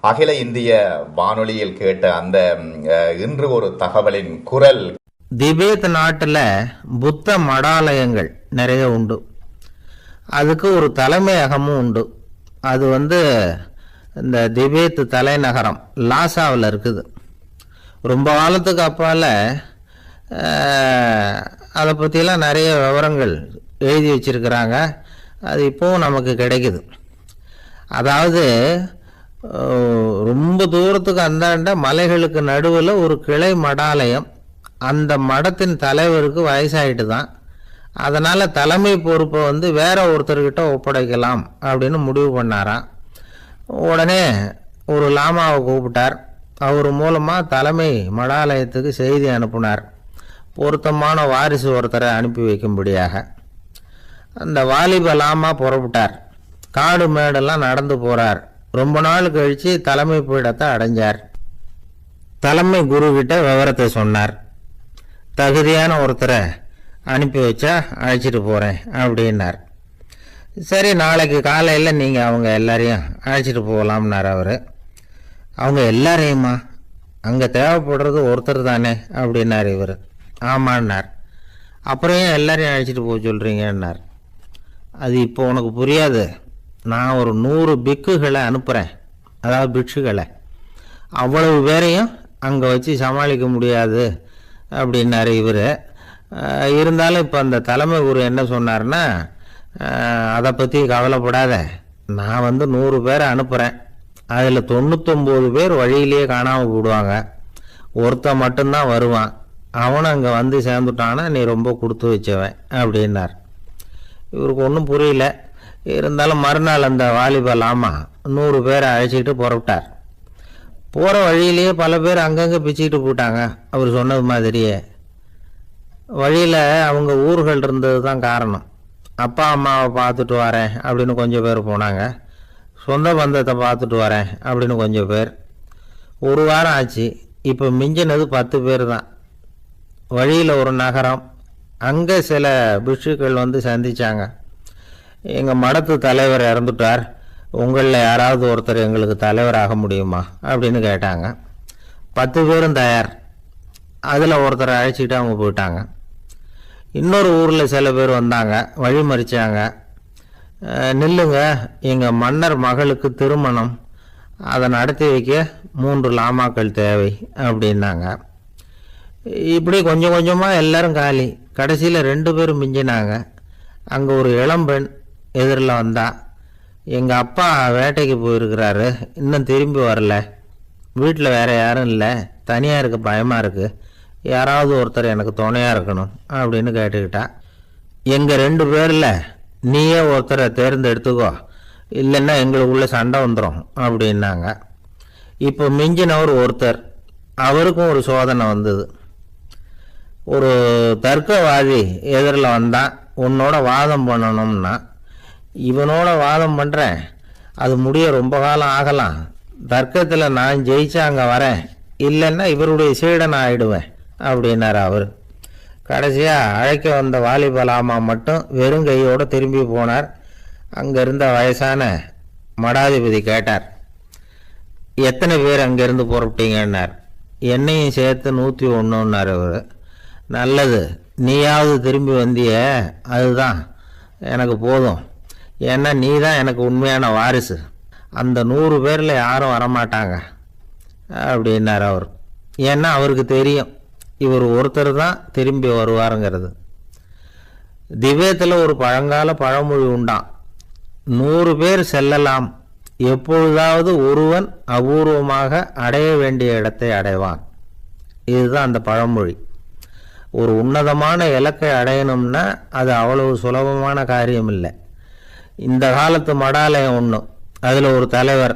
அகில இந்திய வானொலியில் கேட்ட அந்த இன்று ஒரு தகவலின் குரல். திபேத் நாட்டில் புத்த மடாலயங்கள் நிறைய உண்டு. அதுக்கு ஒரு தலைமையகமும் உண்டு. அது இந்த திபேத் தலைநகரம் லாசாவில் இருக்குது. ரொம்ப காலத்துக்கு அப்பால் அதை பற்றிலாம் நிறைய விவரங்கள் எழுதி வச்சிருக்கிறாங்க. அது இப்போவும் நமக்கு கிடைக்குது. அதாவது ரொம்ப தூரத்துக்கு அந்தாண்ட மலைகளுக்கு நடுவில் ஒரு கிளை மடாலயம். அந்த மடத்தின் தலைவருக்கு வயசாகிட்டு தான். அதனால் தலைமை பொறுப்பை வேற ஒருத்தர்கிட்ட ஒப்படைக்கலாம் அப்படின்னு முடிவு பண்ணாராம். உடனே ஒரு லாமாவை கூப்பிட்டார். அவர் மூலமாக தலைமை மடாலயத்துக்கு செய்தி அனுப்புனார், பொருத்தமான வாரிசு ஒருத்தரை அனுப்பி வைக்கும்படியாக. அந்த வாலிப லாமா புறப்பட்டார். காடு மேடெல்லாம் நடந்து போகிறார். ரொம்ப நாள் கழித்து தலைமை பீடத்தை அடைஞ்சார். தலைமை குருக்கிட்ட விவரத்தை சொன்னார். தகுதியான ஒருத்தரை அனுப்பி வச்சா அழைச்சிட்டு போகிறேன் அப்படின்னார். சரி, நாளைக்கு காலையில் நீங்கள் அவங்க எல்லாரையும் அழைச்சிட்டு போகலாம்னார் அவர். அவங்க எல்லாரையுமா? அங்கே தேவைப்படுறது ஒருத்தர் தானே அப்படின்னார் இவர். ஆமான்னார். அப்புறம் ஏன் எல்லாரையும் அழைச்சிட்டு போக சொல்கிறீங்கன்னார். அது இப்போ உனக்கு புரியாது. நான் ஒரு 100 பிக்குகளை அனுப்புகிறேன், அதாவது பிட்சுகளை. அவ்வளவு பேரையும் அங்கே வச்சு சமாளிக்க முடியாது அப்படின்னாரு இவர். இருந்தாலும் இப்போ அந்த தலைமை குரு என்ன சொன்னார்னா, அதை பற்றி கவலைப்படாத, நான் 100 பேரை அனுப்புகிறேன். அதில் 99 பேர் வழியிலேயே காணாமல் போடுவாங்க, ஒருத்தன் மட்டும்தான் வருவான். அவனும் அங்கே சேர்ந்துட்டானா நீ ரொம்ப கொடுத்து வச்சவன் அப்படின்னார். இவருக்கு ஒன்றும் புரியல. இருந்தாலும் மறுநாள் அந்த வாலிப லாமா 100 பேரை அழைச்சிக்கிட்டு புறப்பட்டார். போகிற வழியிலேயே பல பேர் அங்கங்கே பிச்சுக்கிட்டு போட்டாங்க. அவர் சொன்னது மாதிரியே வழியில் அவங்க ஊர்கள் இருந்தது தான் காரணம். அப்பா அம்மாவை பார்த்துட்டு வரேன் அப்படின்னு கொஞ்சம் பேர் போனாங்க. சொந்த பந்தத்தை பார்த்துட்டு வரேன் அப்படின்னு கொஞ்சம் பேர். ஒரு வாரம் ஆச்சு. இப்போ மிஞ்சினது 10 பேர் தான். வழியில் ஒரு நகரம். அங்கே சில பிஷுக்கள் சந்தித்தாங்க. எங்கள் மடத்து தலைவர் இறந்துட்டார், உங்களில் யாராவது ஒருத்தர் எங்களுக்கு தலைவராக முடியுமா அப்படின்னு கேட்டாங்க. 10 பேரும் தயார். அதில் ஒருத்தரை அழைச்சிட்டு அவங்க போயிட்டாங்க. இன்னொரு ஊரில் சில பேர் வந்தாங்க, வழி மறிச்சாங்க. நில்லுங்க, எங்கள் மன்னர் மகளுக்கு திருமணம், அதை நடத்தி வைக்க 3 லாமாக்கள் தேவை அப்படின்னாங்க. இப்படி கொஞ்சம் கொஞ்சமாக எல்லாரும் காலி. கடைசியில் 2 பேரும் மிஞ்சினாங்க. அங்கே ஒரு இளம்பெண் எதிரில் வந்தா. எங்கள் அப்பா வேட்டைக்கு போயிருக்கிறாரு, இன்னும் திரும்பி வரல. வீட்டில் வேறு யாரும் இல்லை, தனியாக இருக்க பயமாக இருக்குது, யாராவது ஒருத்தர் எனக்கு துணையாக இருக்கணும் அப்படின்னு கேட்டுக்கிட்டா. எங்கள் 2 பேரில் நீயே ஒருத்தரை தேர்ந்தெடுத்துக்கோ, இல்லைன்னா எங்களுக்குள்ளே சண்டை வந்துடும் அப்படின்னாங்க. இப்போ மிஞ்சினவர் ஒருத்தர். அவருக்கும் ஒரு சோதனை வந்தது. ஒரு தர்க்கவாதி எதிரில் வந்தான். உன்னோட வாதம் பண்ணணும்னா. இவனோட வாதம் பண்ணுறேன், அது முடிய ரொம்ப காலம் ஆகலாம். தர்க்கத்தில் நான் ஜெயிச்சா அங்கே வரேன், இல்லைன்னா இவருடைய சீடன் ஆகிடுவேன் அப்படின்னார் அவர். கடைசியாக அழைக்க வந்த வாலிப லாமா மட்டும் வெறும் கையோடு திரும்பி போனார். அங்கே இருந்த வயசான மடாதிபதி கேட்டார், எத்தனை பேர் அங்கேருந்து புறப்பட்டீங்கன்னார். என்னையும் சேர்த்து 101ன்னார் அவர். நல்லது, நீயாவது திரும்பி வந்திய, அதுதான் எனக்கு போதும். ஏன்னா நீ தான் எனக்கு உண்மையான வாரிசு. அந்த 100 பேரில் யாரும் வரமாட்டாங்க அப்படின்னார் அவர். ஏன்னா அவருக்கு தெரியும் இவர் ஒருத்தர் தான் திரும்பி வருவாருங்கிறது. திபேத்தில் ஒரு பழங்கால பழமொழி உண்டாம், 100 பேர் செல்லலாம், எப்பொழுதாவது ஒருவன் அபூர்வமாக அடைய வேண்டிய இடத்தை அடைவான். இதுதான் அந்த பழமொழி. ஒரு உன்னதமான இலக்கை அடையணும்னா அது அவ்வளவு சுலபமான காரியம் இல்லை. இந்த காலத்து மடாலயம் ஒன்று, அதில் ஒரு தலைவர்,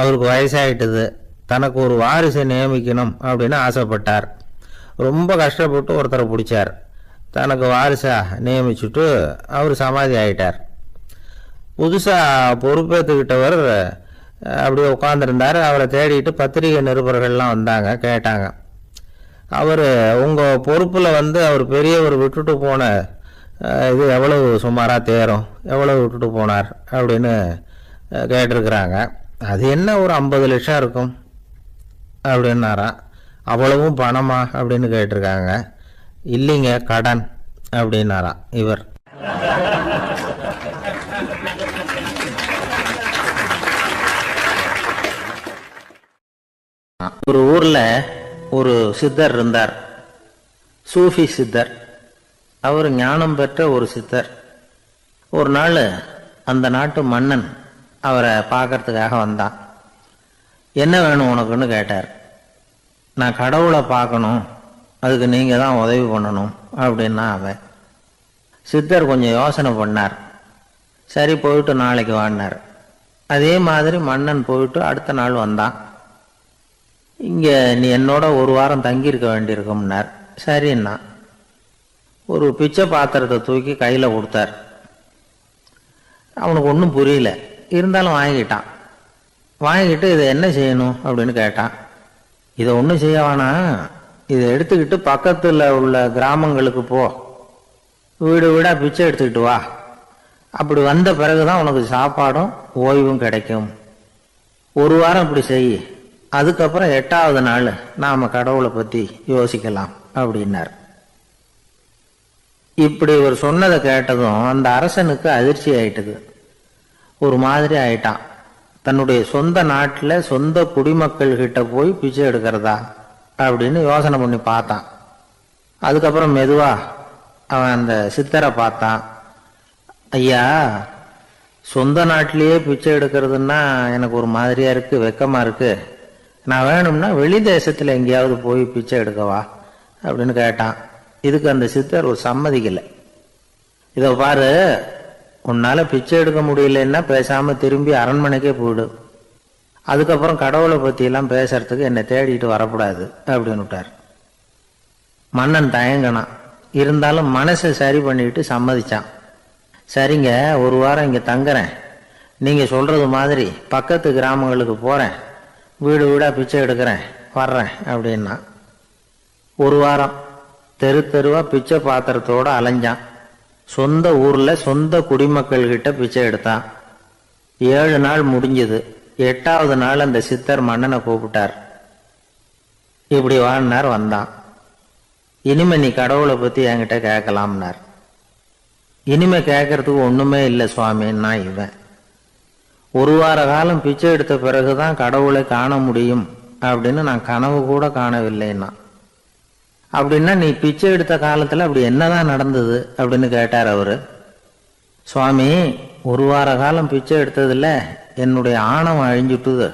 அவருக்கு வயசாகிட்டது, தனக்கு ஒரு வாரிசை நியமிக்கணும் அப்படின்னு ஆசைப்பட்டார். ரொம்ப கஷ்டப்பட்டு ஒருத்தரை பிடிச்சார். தனக்கு வாரிசாக நியமிச்சுட்டு அவர் சமாதி ஆகிட்டார். புதுசாக பொறுப்பேற்றுக்கிட்டவர் அப்படியே உட்காந்துருந்தார். அவரை தேடிட்டு பத்திரிகை நிருபர்கள்லாம் வந்தாங்க, கேட்டாங்க. அவர் உங்கள் பொறுப்பில் அவர் பெரியவர் விட்டுட்டு போன இது எவ்வளவு சுமாராக தேரும், எவ்வளவு விட்டுட்டு போனார் அப்படின்னு கேட்டிருக்கிறாங்க. அது என்ன ஒரு 50 லட்சம் இருக்கும் அப்படின்னாராம். அவ்வளவும் பணமா அப்படின்னு கேட்டிருக்காங்க. இல்லைங்க, கடன் அப்படின்னாராம் இவர். ஒரு ஊர்ல ஒரு சித்தர் இருந்தார், சூஃபி சித்தர். அவர் ஞானம் பெற்ற ஒரு சித்தர். ஒரு நாள் அந்த நாட்டு மன்னன் அவரை பார்க்கறதுக்காக வந்தான். என்ன வேணும் உனக்குன்னு கேட்டார். நான் கடவுளை பார்க்கணும், அதுக்கு நீங்கள் தான் உதவி பண்ணணும் அப்படின்னா அவன். சித்தர் கொஞ்சம் யோசனை பண்ணார். சரி, போயிட்டு நாளைக்கு வாடினார். அதே மாதிரி மன்னன் போயிட்டு அடுத்த நாள் வந்தான். இங்கே நீ என்னோட ஒரு வாரம் தங்கியிருக்க வேண்டியிருக்கும்னார். சரின்னா ஒரு பிச்சை பாத்திரத்தை தூக்கி கையில் கொடுத்தார். அவனுக்கு ஒன்றும் புரியல, இருந்தாலும் வாங்கிட்டான். வாங்கிட்டு இதை என்ன செய்யணும் அப்படின்னு கேட்டான். இதை ஒன்றும் செய்ய வேணாம், இதை எடுத்துக்கிட்டு பக்கத்தில் உள்ள கிராமங்களுக்கு போ, வீடு வீடாக பிச்சை எடுத்துக்கிட்டு வா. அப்படி வந்த பிறகுதான் உனக்கு சாப்பாடும் ஓய்வும் கிடைக்கும். ஒரு வாரம் இப்படி செய், அதுக்கப்புறம் 8வது நாள் நாம் கடவுளை பற்றி யோசிக்கலாம் அப்படின்னார். இப்படி ஒரு சொன்னதை கேட்டதும் அந்த அரசனுக்கு அதிர்ச்சி ஆயிட்டது. ஒரு மாதிரி ஆயிட்டான். தன்னுடைய சொந்த நாட்டில் சொந்த குடிமக்கள் கிட்ட போய் பிச்சை எடுக்கிறதா அப்படின்னு யோசனை பண்ணி பார்த்தான். அதுக்கப்புறம் மெதுவா அவன் அந்த சித்தரை பார்த்தான். ஐயா, சொந்த நாட்டிலேயே பிச்சை எடுக்கிறதுன்னா எனக்கு ஒரு மாதிரியா இருக்கு, வெக்கமா இருக்கு. நான் வேணும்னா வெளி தேசத்தில் எங்கேயாவது போய் பிச்சை எடுக்கவா அப்படின்னு கேட்டான். இதுக்கு அந்த சித்தர் ஒரு சம்மதிக்கலை. இதை பாரு, உன்னால பிச்சை எடுக்க முடியலன்னா பேசாம திரும்பி அரண்மனைக்கே போயிடு. அதுக்கப்புறம் கடவுளை பத்தி எல்லாம் பேசுறதுக்கு என்னை தேடிட்டு வரக்கூடாது அப்படின்னு விட்டார். மன்னன் தயங்கினான். இருந்தாலும் மனசை சரி பண்ணிட்டு சம்மதிச்சான். சரிங்க, ஒரு வாரம் இங்க தங்குறேன், நீங்க சொல்றது மாதிரி பக்கத்து கிராமங்களுக்கு போறேன், வீடு வீடா பிச்சை எடுக்கிறேன், வர்றேன் அப்படின்னா. ஒரு வாரம் தெரு தெருவா பிச்சை பாத்திரத்தோட அலைஞ்சான். சொந்த ஊர்ல சொந்த குடிமக்கள் கிட்ட பிச்சை எடுத்தான். 7 நாள் முடிஞ்சது. 8வது நாள் அந்த சித்தர் மன்னனை கூப்பிட்டார். இப்படி வாழ்னார். வந்தான். இனிமே நீ கடவுளை பத்தி என்கிட்ட கேட்கலாம்னார். இனிமே கேட்கறதுக்கு ஒண்ணுமே இல்லை சுவாமின்னா இவன். ஒரு வார காலம் பிச்சை எடுத்த பிறகுதான் கடவுளை காண முடியும் அப்படின்னு நான் கனவு கூட காணவில்லைன்னா. அப்படின்னா நீ பிச்சை எடுத்த காலத்துல அப்படி என்னதான் நடந்தது அப்படின்னு கேட்டார் அவரு. சுவாமி, ஒரு வார காலம் பிச்சை எடுத்ததுல என்னுடைய ஆணவம் அழிஞ்சுட்டுது.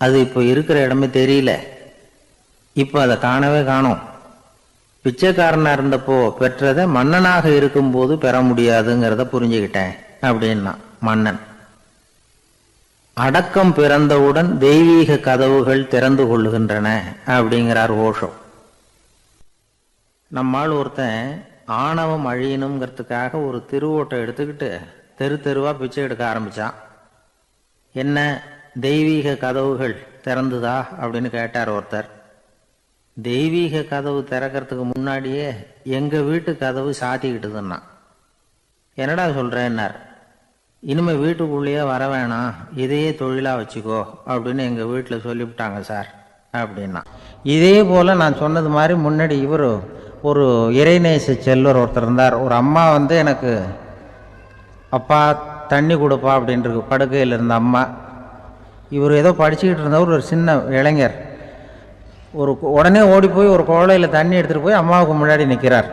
அது இப்போ இருக்கிற இடமே தெரியல. இப்போ அதை காணவே காணோம். பிச்சைக்காரனா இருந்தப்போ பெற்றதை மன்னனாக இருக்கும்போது பெற முடியாதுங்கிறத புரிஞ்சுக்கிட்டேன் அப்படின்னா மன்னன். அடக்கம் பிறந்தவுடன் தெய்வீக கதவுகள் திறந்து கொள்ளுகின்றன அப்படிங்கிறார் ஓஷோ. நம்மால் ஒருத்தன் ஆணவம் அழியணுங்கிறதுக்காக ஒரு திருவோட்டை எடுத்துக்கிட்டு தெரு தெருவா பிச்சை எடுக்க ஆரம்பிச்சான். என்ன, தெய்வீக கதவுகள் திறந்துதா அப்படின்னு கேட்டார் ஒருத்தர். தெய்வீக கதவு திறக்கிறதுக்கு முன்னாடியே எங்க வீட்டு கதவு சாத்திக்கிட்டுதுன்னா. என்னடா சொல்றேன்னார். இனிமே வீட்டுக்குள்ளேயே வர வேணாம், இதையே தொழிலா வச்சுக்கோ அப்படின்னு எங்க வீட்டில் சொல்லிவிட்டாங்க சார் அப்படின்னா. இதே போல நான் சொன்னது மாதிரி முன்னாடி இவர் ஒரு இறைநேச செல்வர் ஒருத்தர் இருந்தார். ஒரு அம்மா வந்து எனக்கு அப்பா தண்ணி கொடுப்பா அப்படின்ட்டு படுக்கையில் இருந்த அம்மா. இவர் ஏதோ படிச்சுக்கிட்டு இருந்தவர், ஒரு சின்ன இளைஞர். உடனே ஓடி போய் ஒரு குவளையில் தண்ணி எடுத்துகிட்டு போய் அம்மாவுக்கு முன்னாடி நிற்கிறார்.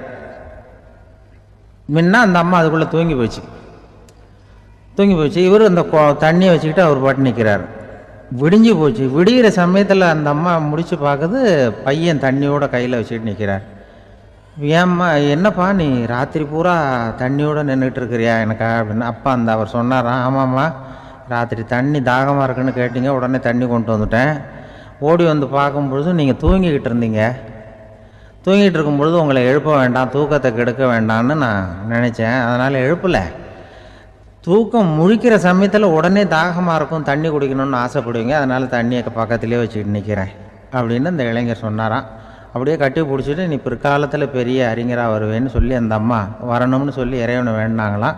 முன்ன அந்த அம்மா அதுக்குள்ளே தூங்கி போச்சு. இவர் அந்த தண்ணியை வச்சுக்கிட்டு அவர் பாட்டு நிற்கிறார். விடிஞ்சு போச்சு. விடிகிற சமயத்தில் அந்த அம்மா முடிச்சு பார்க்குது, பையன் தண்ணியோட கையில் வச்சுக்கிட்டு நிற்கிறார். ஏம்மா, என்னப்பா நீ ராத்திரி பூரா தண்ணியோடு நின்றுட்டு இருக்கிறியா எனக்கா அப்படின்னு. அப்பா அந்த அவர் சொன்னாராம். ஆமாம்மா, ராத்திரி தண்ணி தாகமாக இருக்குன்னு கேட்டீங்க, உடனே தண்ணி கொண்டு வந்துட்டேன். ஓடி வந்து பார்க்கும்பொழுது நீங்கள் தூங்கிக்கிட்டு இருந்தீங்க. தூங்கிட்டு இருக்கும்பொழுது உங்களை எழுப்ப வேண்டாம், தூக்கத்தை கெடுக்க வேண்டாம்னு நான் நினச்சேன். அதனால் எழுப்பலை. தூக்கம் முழிக்கிற சமயத்தில் உடனே தாகமாக இருக்கும், தண்ணி குடிக்கணும்னு ஆசைப்படுவீங்க, அதனால் தண்ணியை பக்கத்துலேயே வச்சுக்கிட்டு நிற்கிறேன் அப்படின்னு அந்த இளைஞர் சொன்னாராம். அப்படியே கட்டி பிடிச்சிட்டு நீ பிற்காலத்தில் பெரிய அறிஞராக வருவேன்னு சொல்லி அந்த அம்மா வரணும்னு சொல்லி இறைவனை வேண்டாங்களாம்.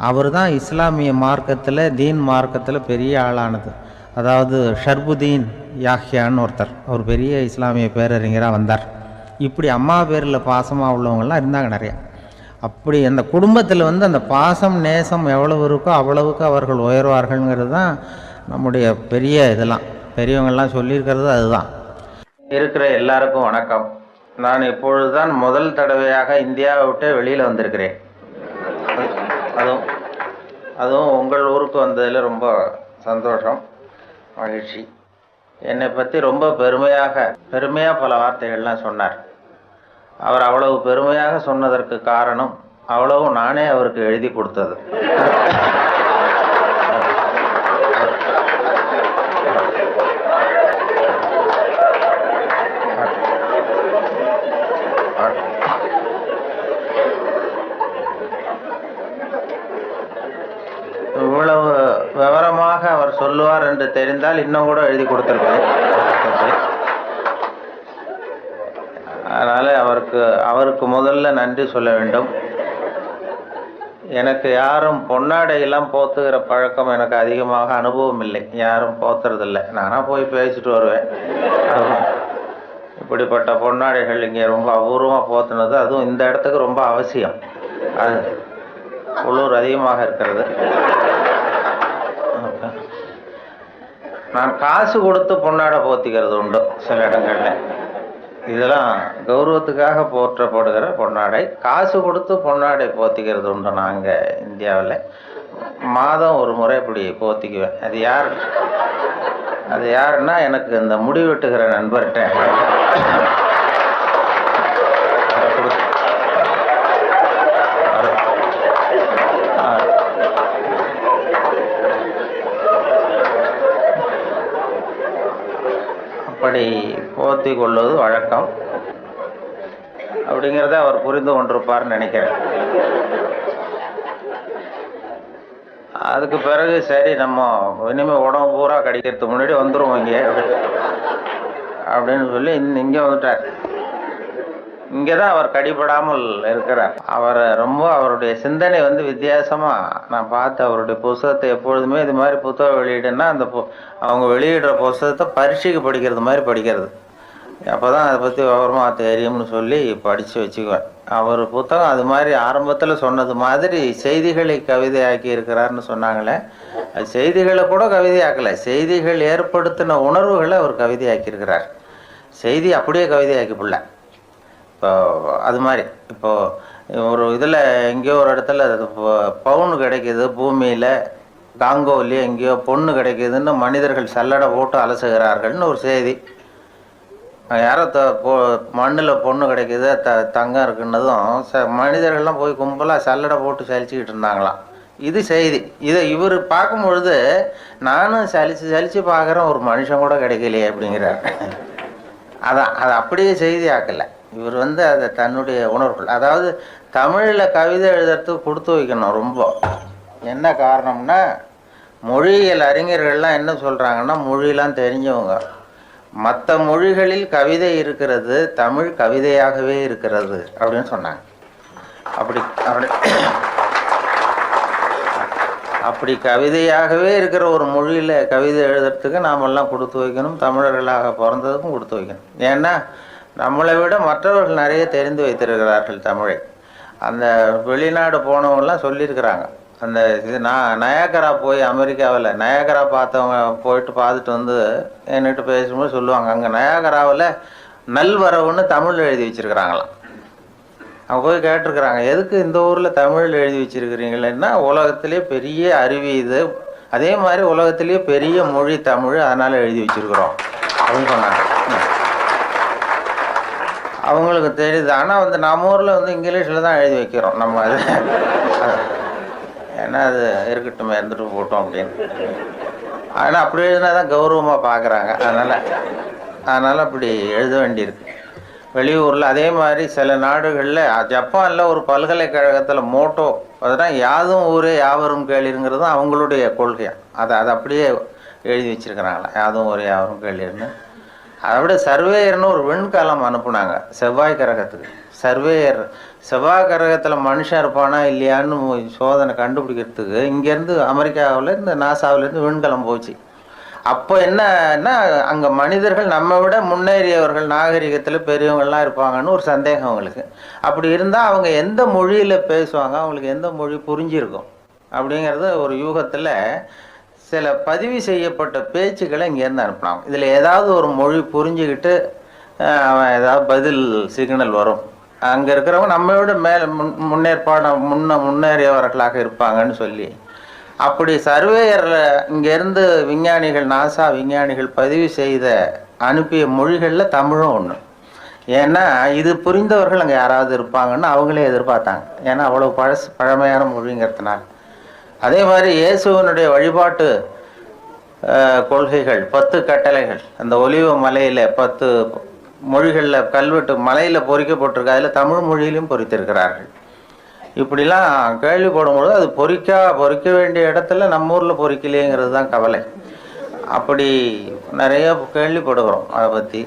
அவர் தான் இஸ்லாமிய மார்க்கத்தில், தீன் மார்க்கத்தில் பெரிய ஆளானது. அதாவது ஷர்புதீன் யாஹ்யான்னு ஒருத்தர், அவர் பெரிய இஸ்லாமிய பேரறிஞராக வந்தார். இப்படி அம்மா பேரில் பாசமாக உள்ளவங்கள்லாம் இருந்தாங்க நிறையா. அப்படி அந்த குடும்பத்தில் அந்த பாசம் நேசம் எவ்வளவு இருக்கோ அவ்வளவுக்கு அவர்கள் உயர்வார்கள்ங்கிறது தான் நம்முடைய பெரிய இதெல்லாம் பெரியவங்கள்லாம் சொல்லியிருக்கிறது. அதுதான் இருக்கிற எல்லாருக்கும் வணக்கம். நான் இப்பொழுது தான் முதல் தடவையாக இந்தியாவை விட்டு வெளியில் வந்திருக்கிறேன். அதுவும் உங்கள் ஊருக்கு வந்ததில் ரொம்ப சந்தோஷம், மகிழ்ச்சி. என்னை பற்றி ரொம்ப பெருமையாக பல வார்த்தைகள்லாம் சொன்னார். அவர் அவ்வளவு பெருமையாக சொன்னதற்கு காரணம் அவ்வளவு நானே அவருக்கு எழுதி கொடுத்தது. இவ்வளவு விவரமாக அவர் சொல்லுவார் என்று தெரிந்தால் இன்னும் கூட எழுதி கொடுத்திருப்பேன். அதனால அவருக்கு முதல்ல நன்றி சொல்ல வேண்டும். எனக்கு யாரும் பொன்னாடையெல்லாம் போத்துகிற பழக்கம் எனக்கு அதிகமாக அனுபவம் இல்லை. யாரும் போத்துறதில்லை. நானாக போய் பேசிட்டு வருவேன். இப்படிப்பட்ட பொன்னாடைகள் இங்கே ரொம்ப அபூர்வமாக போத்துனது, அதுவும் இந்த இடத்துக்கு ரொம்ப அவசியம். அது குளிர் அதிகமாக இருக்கிறது. நான் காசு கொடுத்து பொன்னாடை போத்திக்கிறது உண்டு சில இடங்களில். இதெல்லாம் கௌரவத்துக்காக போற்றப்படுகிற பொன்னாடை. காசு கொடுத்து பொன்னாடை போத்திக்கிறது உண்டு. நாங்கள் இந்தியாவில் மாதம் ஒரு முறை இப்படி போத்திக்குவேன். அது யாருன்னா எனக்கு இந்த முடி வெட்டுகிற நண்பர்கிட்ட அப்படி போத்தி கொள்வது வழக்கம். அப்படிங்கிறத அவர் புரிந்து கொண்டிருப்பார்னு நினைக்கிறேன். அதுக்கு பிறகு சரி நம்ம இனிமேல் உடம்பு பூரா கடிக்கிறதுக்கு முன்னாடி வந்துடுவோம் இங்கே அப்படின்னு சொல்லி இங்கே வந்துட்டார். இங்கே தான் அவர் கடிபடாமல் இருக்கிறார். அவருடைய சிந்தனை வித்தியாசமாக நான் பார்த்து அவருடைய புஸ்தகத்தை எப்பொழுதுமே இது மாதிரி புத்தகம் வெளியிடுன்னா அவங்க வெளியிடுற புஸ்தகத்தை பரீட்சைக்கு படிக்கிறது மாதிரி படிக்கிறது. அப்போ தான் அதை பற்றி விவரமாக தெரியும்னு சொல்லி படித்து வச்சுக்குவேன். அவர் புத்தகம் அது மாதிரி ஆரம்பத்தில் சொன்னது மாதிரி செய்திகளை கவிதையாக்கி இருக்கிறார்னு சொன்னாங்களே, அது செய்திகளை கூட கவிதையாக்கலை, செய்திகள் ஏற்படுத்தின உணர்வுகளை அவர் கவிதையாக்கியிருக்கிறார். செய்தி அப்படியே கவிதையாக்கிப்புள்ள. இப்போ அது மாதிரி இப்போது ஒரு இதில் எங்கேயோ ஒரு இடத்துல பவுன் கிடைக்கிது, பூமியில் காங்கோவிலேயே எங்கேயோ பொண்ணு கிடைக்கிதுன்னு மனிதர்கள் சல்லடை போட்டு அலசுகிறார்கள்னு ஒரு செய்தி. யாரோ மண்ணில் பொண்ணு கிடைக்கிது, தங்கம் இருக்குன்னதும் மனிதர்கள்லாம் போய் கும்பலாக சல்லடை போட்டு சலிச்சுக்கிட்டு இருந்தாங்களாம். இது செய்தி. இதை இவர் பார்க்கும் பொழுது நானும் சலிச்சு பார்க்குறேன், ஒரு மனுஷன் கூட கிடைக்கலையே அப்படிங்கிறார். அது அப்படியே செய்தி ஆக்கலை. இவர் அதை தன்னுடைய உணர்வுகள், அதாவது தமிழில் கவிதை எழுதுறதுக்கு கொடுத்து வைக்கணும் ரொம்ப. என்ன காரணம்னா, மொழியியல் அறிஞர்கள்லாம் என்ன சொல்கிறாங்கன்னா, மொழியெலாம் தெரிஞ்சவங்க, மற்ற மொழிகளில் கவிதை இருக்கிறது, தமிழ் கவிதையாகவே இருக்கிறது அப்படின்னு சொன்னாங்க. அப்படி கவிதையாகவே இருக்கிற ஒரு மொழியில் கவிதை எழுதுறதுக்கு நாமெல்லாம் கொடுத்து வைக்கணும். தமிழர்களாக பிறந்ததுக்கும் கொடுத்து வைக்கணும். ஏன்னா நம்மளை விட மற்றவர்கள் நிறைய தெரிந்து வைத்திருக்கிறார்கள் தமிழை. அந்த வெளிநாடு போனவங்கலாம் சொல்லியிருக்கிறாங்க. அந்த இது நயாகரா போய் அமெரிக்காவில் நயாகரா பார்த்தவங்க போயிட்டு பார்த்துட்டு என்கிட்ட பேசும்போது சொல்லுவாங்க, அங்கே நயாகராவில் நல்வரவுன்னு தமிழ் எழுதி வச்சுருக்கிறாங்களாம். அவங்க போய் கேட்டிருக்கிறாங்க, எதுக்கு இந்த ஊரில் தமிழ் எழுதி வச்சுருக்கிறீங்களேன்னா, உலகத்திலே பெரிய அருவி இது, அதே மாதிரி உலகத்திலேயே பெரிய மொழி தமிழ், அதனால் எழுதி வச்சுருக்குறோம் அப்படின்னு சொன்னாங்க. அவங்களுக்கு தெரியுது. ஆனால் நம்ம ஊரில் இங்கிலீஷில் தான் எழுதி வைக்கிறோம் நம்ம. அது ஏன்னா அது இருக்கட்டும், இருந்துட்டு போட்டோம் அப்படின்னு. ஆனால் அப்படி எழுதினா தான் கௌரவமாக பார்க்குறாங்க. அதனால் அப்படி எழுத வேண்டியிருக்கு வெளியூரில். அதே மாதிரி சில நாடுகளில், ஜப்பானில் ஒரு பல்கலைக்கழகத்தில் மோட்டோ அதுதான் யாதும் ஊரே யாவரும் கேளிருங்கிறது தான் அவங்களுடைய கொள்கையாக. அதை அப்படியே எழுதி வச்சுருக்கிறாங்களா, யாதும் ஊரே யாவரும் கேளிர்னு. அதை விட சர்வேயர்னு ஒரு விண்கலம் அனுப்புனாங்க செவ்வாய் கிரகத்துக்கு. சர்வேயர் செவ்வாய் கிரகத்தில் மனுஷன் இருப்பானா இல்லையான்னு சோதனை கண்டுபிடிக்கிறதுக்கு இங்கேருந்து அமெரிக்காவிலேருந்து நாசாவிலேருந்து விண்கலம் போச்சு. அப்போ என்னன்னா அங்கே மனிதர்கள் நம்ம விட முன்னேறியவர்கள், நாகரிகத்தில் பெரியவங்கள்லாம் இருப்பாங்கன்னு ஒரு சந்தேகம் அவங்களுக்கு. அப்படி இருந்தால் அவங்க எந்த மொழியில் பேசுவாங்க, அவங்களுக்கு எந்த மொழி புரிஞ்சிருக்கும் அப்படிங்கிறது ஒரு யூகத்தில் சில பதிவு செய்யப்பட்ட பேச்சுக்களை இங்கேருந்து அனுப்பினாங்க. இதில் ஏதாவது ஒரு மொழி புரிஞ்சுக்கிட்டு அவன் ஏதாவது பதில் சிக்னல் வரும், அங்கே இருக்கிறவங்க நம்ம விட மேலே முன்னேறியவர்களாக இருப்பாங்கன்னு சொல்லி அப்படி சர்வேயரில் இங்கேருந்து விஞ்ஞானிகள், நாசா விஞ்ஞானிகள் பதிவு செய்த அனுப்பிய மொழிகளில் தமிழும் ஒன்று. ஏன்னா இது புரிந்தவர்கள் அங்கே யாராவது இருப்பாங்கன்னு அவங்களே எதிர்பார்த்தாங்க. ஏன்னா அவ்வளோ பழமையான மொழிங்கிறதுனால. அதே மாதிரி இயேசுவனுடைய வழிபாட்டு கொள்கைகள், 10 கட்டளைகள் அந்த ஒலிவ மலையில் 10 மொழிகளில் கல்வெட்டு மலையில் பொறிக்கப்பட்டிருக்கு. அதில் தமிழ் மொழியிலும் பொறித்திருக்கிறார்கள். இப்படிலாம் கேள்விப்படும்பொழுது அது பொறிக்க வேண்டிய இடத்துல நம்ம ஊரில் பொறிக்கலையேங்கிறது தான் கவலை. அப்படி நிறைய கேள்விப்படுகிறோம் அதை பற்றி.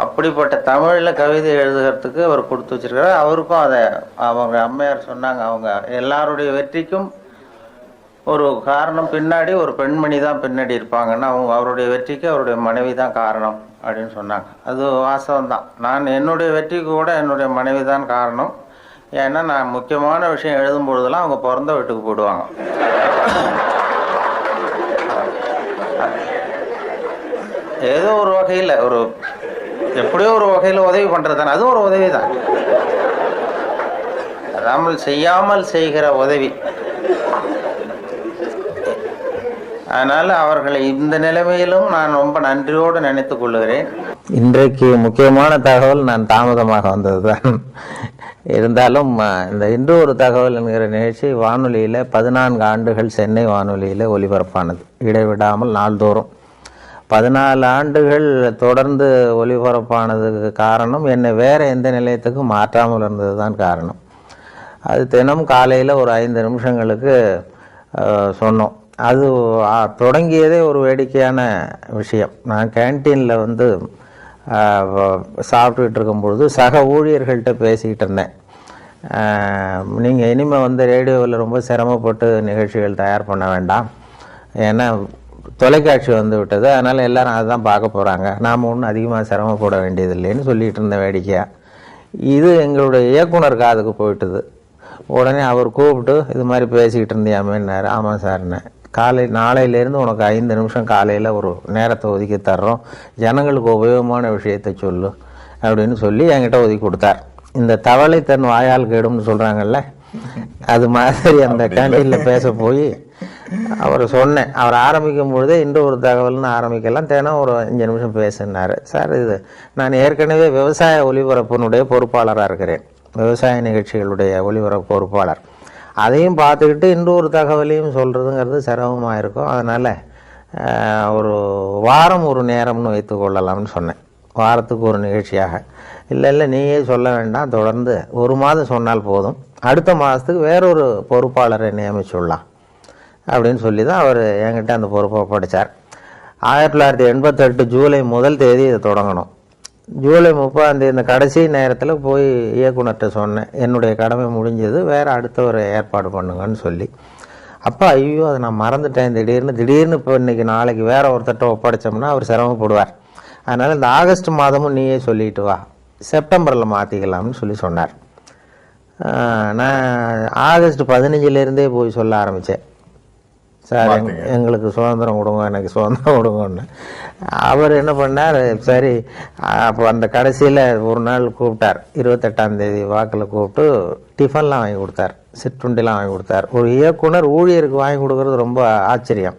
அப்படிப்பட்ட தமிழில் கவிதை எழுதுகிறதுக்கு அவர் கொடுத்து வச்சிருக்கிறார். அவருக்கும் அதை அவங்க அம்மையார் சொன்னாங்க, அவங்க எல்லாருடைய வெற்றிக்கும் ஒரு காரணம் பின்னாடி ஒரு பெண்மணி தான் பின்னாடி இருப்பாங்கன்னா அவருடைய வெற்றிக்கு அவருடைய மனைவி தான் காரணம் அப்படின்னு சொன்னாங்க. அது வாஸ்தவம்தான். நான் என்னுடைய வெற்றிக்கு கூட என்னுடைய மனைவி தான் காரணம். ஏன்னா நான் முக்கியமான விஷயம் எழுதும் பொழுதெல்லாம் அவங்க பிறந்த வீட்டுக்கு போயிடுவாங்க. ஏதோ ஒரு வகையில் எப்படியோ ஒரு வகையில் உதவி பண்ணுறது தானே, அதுவும் ஒரு உதவி தான். அதாமல் செய்யாமல் செய்கிற உதவி. அதனால் அவர்களை இந்த நிலைமையிலும் நான் ரொம்ப நன்றியோடு நினைத்து கொள்ளுகிறேன். இன்றைக்கு முக்கியமான தகவல் நான் தாமதமாக வந்தது தான். இருந்தாலும் இந்த இன்று ஒரு தகவல் என்கிற நிகழ்ச்சி வானொலியில் 14 ஆண்டுகள் சென்னை வானொலியில் ஒலிபரப்பானது, இடைவிடாமல் நாள்தோறும் 14 ஆண்டுகள் தொடர்ந்து ஒலிபரப்பானதுக்கு காரணம் என்னை வேறு எந்த நிலையத்துக்கும் மாற்றாமல் இருந்தது தான் காரணம். அது தினம் காலையில் ஒரு 5 நிமிஷங்களுக்கு சொன்னோம். அது தொடங்கியதே ஒரு வேடிக்கையான விஷயம். நான் கேன்டீனில் சாப்பிட்டுக்கிட்டு இருக்கும்பொழுது சக ஊழியர்கள்ட்ட பேசிக்கிட்டு இருந்தேன். நீங்கள் இனிமேல் ரேடியோவில் ரொம்ப சிரமப்பட்டு நிகழ்ச்சிகள் தயார் பண்ண வேண்டாம், ஏன்னா தொலைக்காட்சி விட்டது, அதனால் எல்லோரும் அதை தான் பார்க்க போகிறாங்க, நாம் ஒன்றும் அதிகமாக சிரமப்பட வேண்டியதில்லைன்னு சொல்லிகிட்டு இருந்தேன் வேடிக்கையாக. இது எங்களுடைய இயக்குனர் காதுக்கு போயிட்டுது. உடனே அவர் கூப்பிட்டு இது மாதிரி பேசிக்கிட்டு இருந்தியாமேன்னாரு. ஆமாம் சார்ண்ணே, நாளையிலேருந்து உனக்கு 5 நிமிஷம் காலையில் ஒரு நேரத்தை ஒதுக்கி தர்றோம், ஜனங்களுக்கு உபயோகமான விஷயத்தை சொல்லு அப்படின்னு சொல்லி என்கிட்ட ஒதுக்கி கொடுத்தார். இந்த தவளை தன் வாயால் கேடும்னு சொல்கிறாங்கல்ல, அது மாதிரி அந்த கேண்டீனில் பேச போய் அவர் சொன்னேன். அவர் ஆரம்பிக்கும் பொழுதே இன்று ஒரு தகவல்னு ஆரம்பிக்கலாம், தினம் ஒரு 5 நிமிஷம் பேசினார். சார், இது நான் ஏற்கனவே விவசாய ஒலிபரப்பினுடைய பொறுப்பாளராக இருக்கிறேன், விவசாய நிகழ்ச்சிகளுடைய ஒலிபரப்பு பொறுப்பாளர். அதையும் பார்த்துக்கிட்டு இன்று ஒரு தகவலையும் சொல்கிறதுங்கிறது சிரமமாக இருக்கும். அதனால் ஒரு வாரம் ஒரு நேரம்னு வைத்துக்கொள்ளலாம்னு சொன்னேன், வாரத்துக்கு ஒரு நிகழ்ச்சியாக. இல்லை நீயே சொல்ல வேண்டாம், தொடர்ந்து 1 மாதம் சொன்னால் போதும், அடுத்த மாதத்துக்கு வேறொரு பொறுப்பாளரை நியமிச்சுடலாம் அப்படின்னு சொல்லி தான் அவர் என்கிட்ட அந்த பொறுப்பை படித்தார். 1988 ஜூலை 1 இதை தொடங்கணும். ஜூலை 30 இந்த கடைசி நேரத்தில் போய் இயக்குனர்கிட்ட சொன்னேன், என்னுடைய கடமை முடிஞ்சது, வேறு அடுத்த ஒரு ஏற்பாடு பண்ணுங்கன்னு சொல்லி. அப்போ ஐயோ அதை நான் மறந்துட்டேன், திடீர்னு இப்போ இன்றைக்கி நாளைக்கு வேறு ஒருத்தட்ட ஒப்படைச்சோம்னா அவர் சிரமப்படுவார், அதனால் இந்த ஆகஸ்ட் மாதமும் நீயே சொல்லிட்டு வா, செப்டம்பரில் மாற்றிக்கலாம்னு சொல்லி சொன்னார். நான் ஆகஸ்ட் 15 போய் சொல்ல ஆரம்பித்தேன், சார் எங்களுக்கு சுதந்திரம் கொடுங்க, எனக்கு சுதந்திரம் கொடுங்கன்னு. அவர் என்ன பண்ணார், சரி அப்போ அந்த கடைசியில் ஒரு நாள் கூப்பிட்டார், 28 வாக்கில் கூப்பிட்டு டிஃபன்லாம் வாங்கி கொடுத்தார், சிற்றுண்டிலாம் வாங்கி கொடுத்தார். ஒரு இயக்குனர் ஊழியருக்கு வாங்கி கொடுக்கறது ரொம்ப ஆச்சரியம்.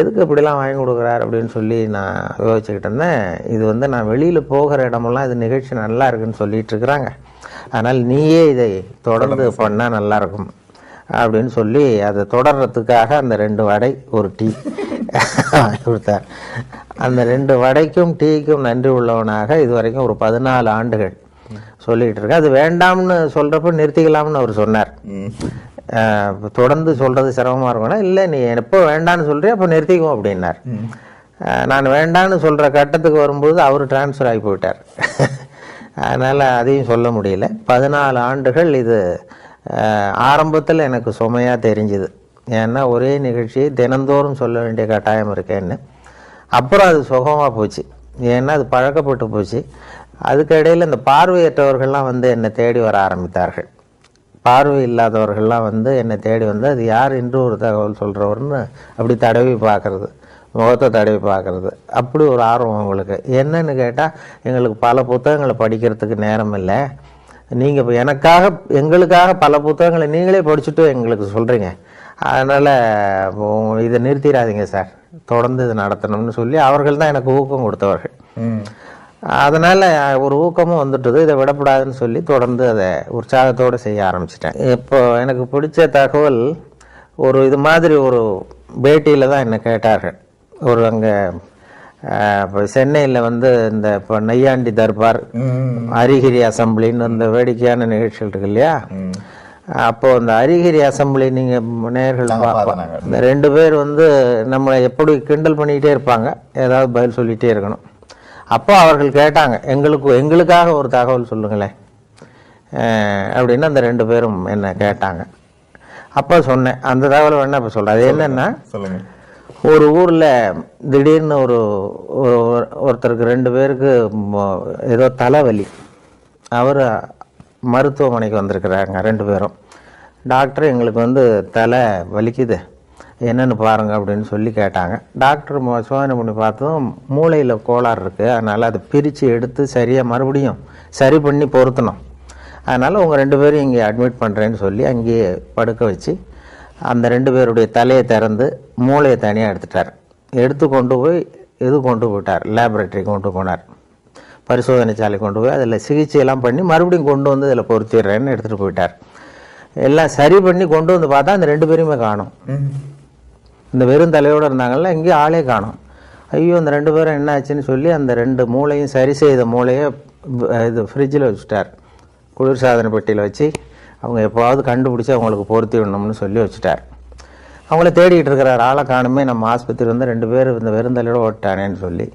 எதுக்கு இப்படிலாம் வாங்கி கொடுக்குறார் அப்படின்னு சொல்லி நான் யோசிச்சுக்கிட்டு இருந்தேன். இது நான் வெளியில் போகிற இடமெல்லாம் இது நிகழ்ச்சி நல்லா இருக்குன்னு சொல்லிட்டு இருக்கிறாங்க, அதனால் நீயே இதை தொடர்ந்து பண்ணால் நல்லாயிருக்கும் அப்படின்னு சொல்லி அதை தொடர்றதுக்காக அந்த 2 வடை ஒரு டீ வாங்கி கொடுத்தார். அந்த 2 வடைக்கும் டீக்கும் நன்றி உள்ளவனாக இதுவரைக்கும் ஒரு 14 ஆண்டுகள் சொல்லிகிட்டு இருக்கேன். அது வேண்டாம்னு சொல்கிறப்ப நிறுத்திக்கலாம்னு அவர் சொன்னார். தொடர்ந்து சொல்கிறது சிரமமாக இருக்கும்னா, இல்லை நீ எப்போ வேண்டான்னு சொல்கிறே அப்போ நிறுத்திக்குவோம் அப்படின்னார். நான் வேண்டான்னு சொல்கிற கட்டத்துக்கு வரும்போது அவர் டிரான்ஸ்ஃபர் ஆகி போயிட்டார். அதனால் அதையும் சொல்ல முடியல. 14 ஆண்டுகள் இது ஆரம்பத்தில் எனக்கு சுமையாக தெரிஞ்சுது. ஏன்னா ஒரே நிகழ்ச்சியை தினந்தோறும் சொல்ல வேண்டிய கட்டாயம் இருக்கேன்னு. அப்புறம் அது சுகமாக போச்சு, ஏன்னா அது பழக்கப்பட்டு போச்சு. அதுக்கிடையில் இந்த பார்வையற்றவர்கள்லாம் வந்து என்னை தேடி வர ஆரம்பித்தார்கள். பார்வை இல்லாதவர்கள்லாம் வந்து என்னை தேடி வந்து அது யார் இன்று ஒரு தகவல் சொல்கிறவர்னு அப்படி தடவி பார்க்குறது, முகத்தை தடவி பார்க்குறது, அப்படி ஒரு ஆர்வம் அவங்களுக்கு. என்னன்னு கேட்டால், எங்களுக்கு பல புத்தகங்களை படிக்கிறதுக்கு நேரம் இல்லை, நீங்கள் இப்போ எங்களுக்காக பல புத்தகங்களை நீங்களே படிச்சுட்டு எங்களுக்கு சொல்கிறீங்க, அதனால் இதை நிறுத்திடாதீங்க சார், தொடர்ந்து இது நடத்தணும்னு சொல்லி அவர்கள் தான் எனக்கு ஊக்கம் கொடுத்தவர்கள். அதனால் ஒரு ஊக்கமும் வந்துட்டுது, இதை விடக்கூடாதுன்னு சொல்லி தொடர்ந்து அதை உற்சாகத்தோடு செய்ய ஆரம்பிச்சிட்டேன். இப்போ எனக்கு பிடிச்ச தகவல், ஒரு இது மாதிரி ஒரு பேட்டியில் தான் என்னை கேட்டார்கள். ஒரு அங்கே இப்போ சென்னையில் வந்து இந்த இப்போ நையாண்டி தர்பார், அரிகிரி அசம்பிளின்னு இந்த வேடிக்கையான நிகழ்ச்சிகள் இருக்கு இல்லையா, அப்போது அந்த அரிகிரி அசம்பிளி நீங்கள் நேர்கள் பார்ப்பாங்க. இந்த 2 பேர் வந்து நம்மளை எப்படி கிண்டல் பண்ணிக்கிட்டே இருப்பாங்க, ஏதாவது பதில் சொல்லிகிட்டே இருக்கணும். அப்போ அவர்கள் கேட்டாங்க, எங்களுக்காக ஒரு தகவல் சொல்லுங்களேன் அப்படின்னு அந்த 2 பேரும் என்ன கேட்டாங்க. அப்போ சொன்னேன், அந்த தகவல் வேணா இப்போ சொல்கிறேன். அது என்னென்னா, ஒரு ஊரில் திடீர்னு ஒருத்தருக்கு 2 பேருக்கு ஏதோ தலைவலி, அவர் மருத்துவமனைக்கு வந்திருக்கிறாங்க 2 பேரும். டாக்டர் எங்களுக்கு வந்து தலை வலிக்குது, என்னென்னு பாருங்க அப்படின்னு சொல்லி கேட்டாங்க. டாக்டர் சோதனை பண்ணி பார்த்ததும் மூளையில் கோளாறு இருக்குது, அதனால் அதை பிரித்து எடுத்து சரியாக மறுபடியும் சரி பண்ணி பொருத்தணும், அதனால் உங்கள் 2 பேரும் இங்கே அட்மிட் பண்ணுறேன்னு சொல்லி அங்கேயே படுக்க வச்சு அந்த 2 பேருடைய தலையை திறந்து மூளையை தனியாக எடுத்து கொண்டு போயிட்டார், லேபரேட்டரி கொண்டு போனார், பரிசோதனை சாலை கொண்டு போய் அதில் சிகிச்சையெல்லாம் பண்ணி மறுபடியும் கொண்டு வந்து இதில் பொருத்திடுறேன்னு எடுத்துகிட்டு போயிட்டார். எல்லாம் சரி பண்ணி கொண்டு வந்து பார்த்தா அந்த 2 பேரையுமே காணும். இந்த வெறும் தலையோடு இருந்தாங்கல்ல, எங்கேயும் ஆளே காணும். ஐயோ, அந்த 2 பேரும் என்ன ஆச்சுன்னு சொல்லி அந்த 2 மூளையும் சரி செய்த மூளையை இது ஃப்ரிட்ஜில் வச்சுட்டார், குளிர்சாதன பெட்டியில் வச்சு அவங்க எப்போவாவது கண்டுபிடிச்சி அவங்களுக்கு பொருத்தி விடணும்னு சொல்லி வச்சுட்டார். அவங்கள தேடிக்கிட்டு இருக்கிறார், ஆளை காணுமே, நம்ம ஆஸ்பத்திரி வந்து 2 பேர் இந்த வெறும் தலையோடு ஓட்டானேன்னு சொல்லி.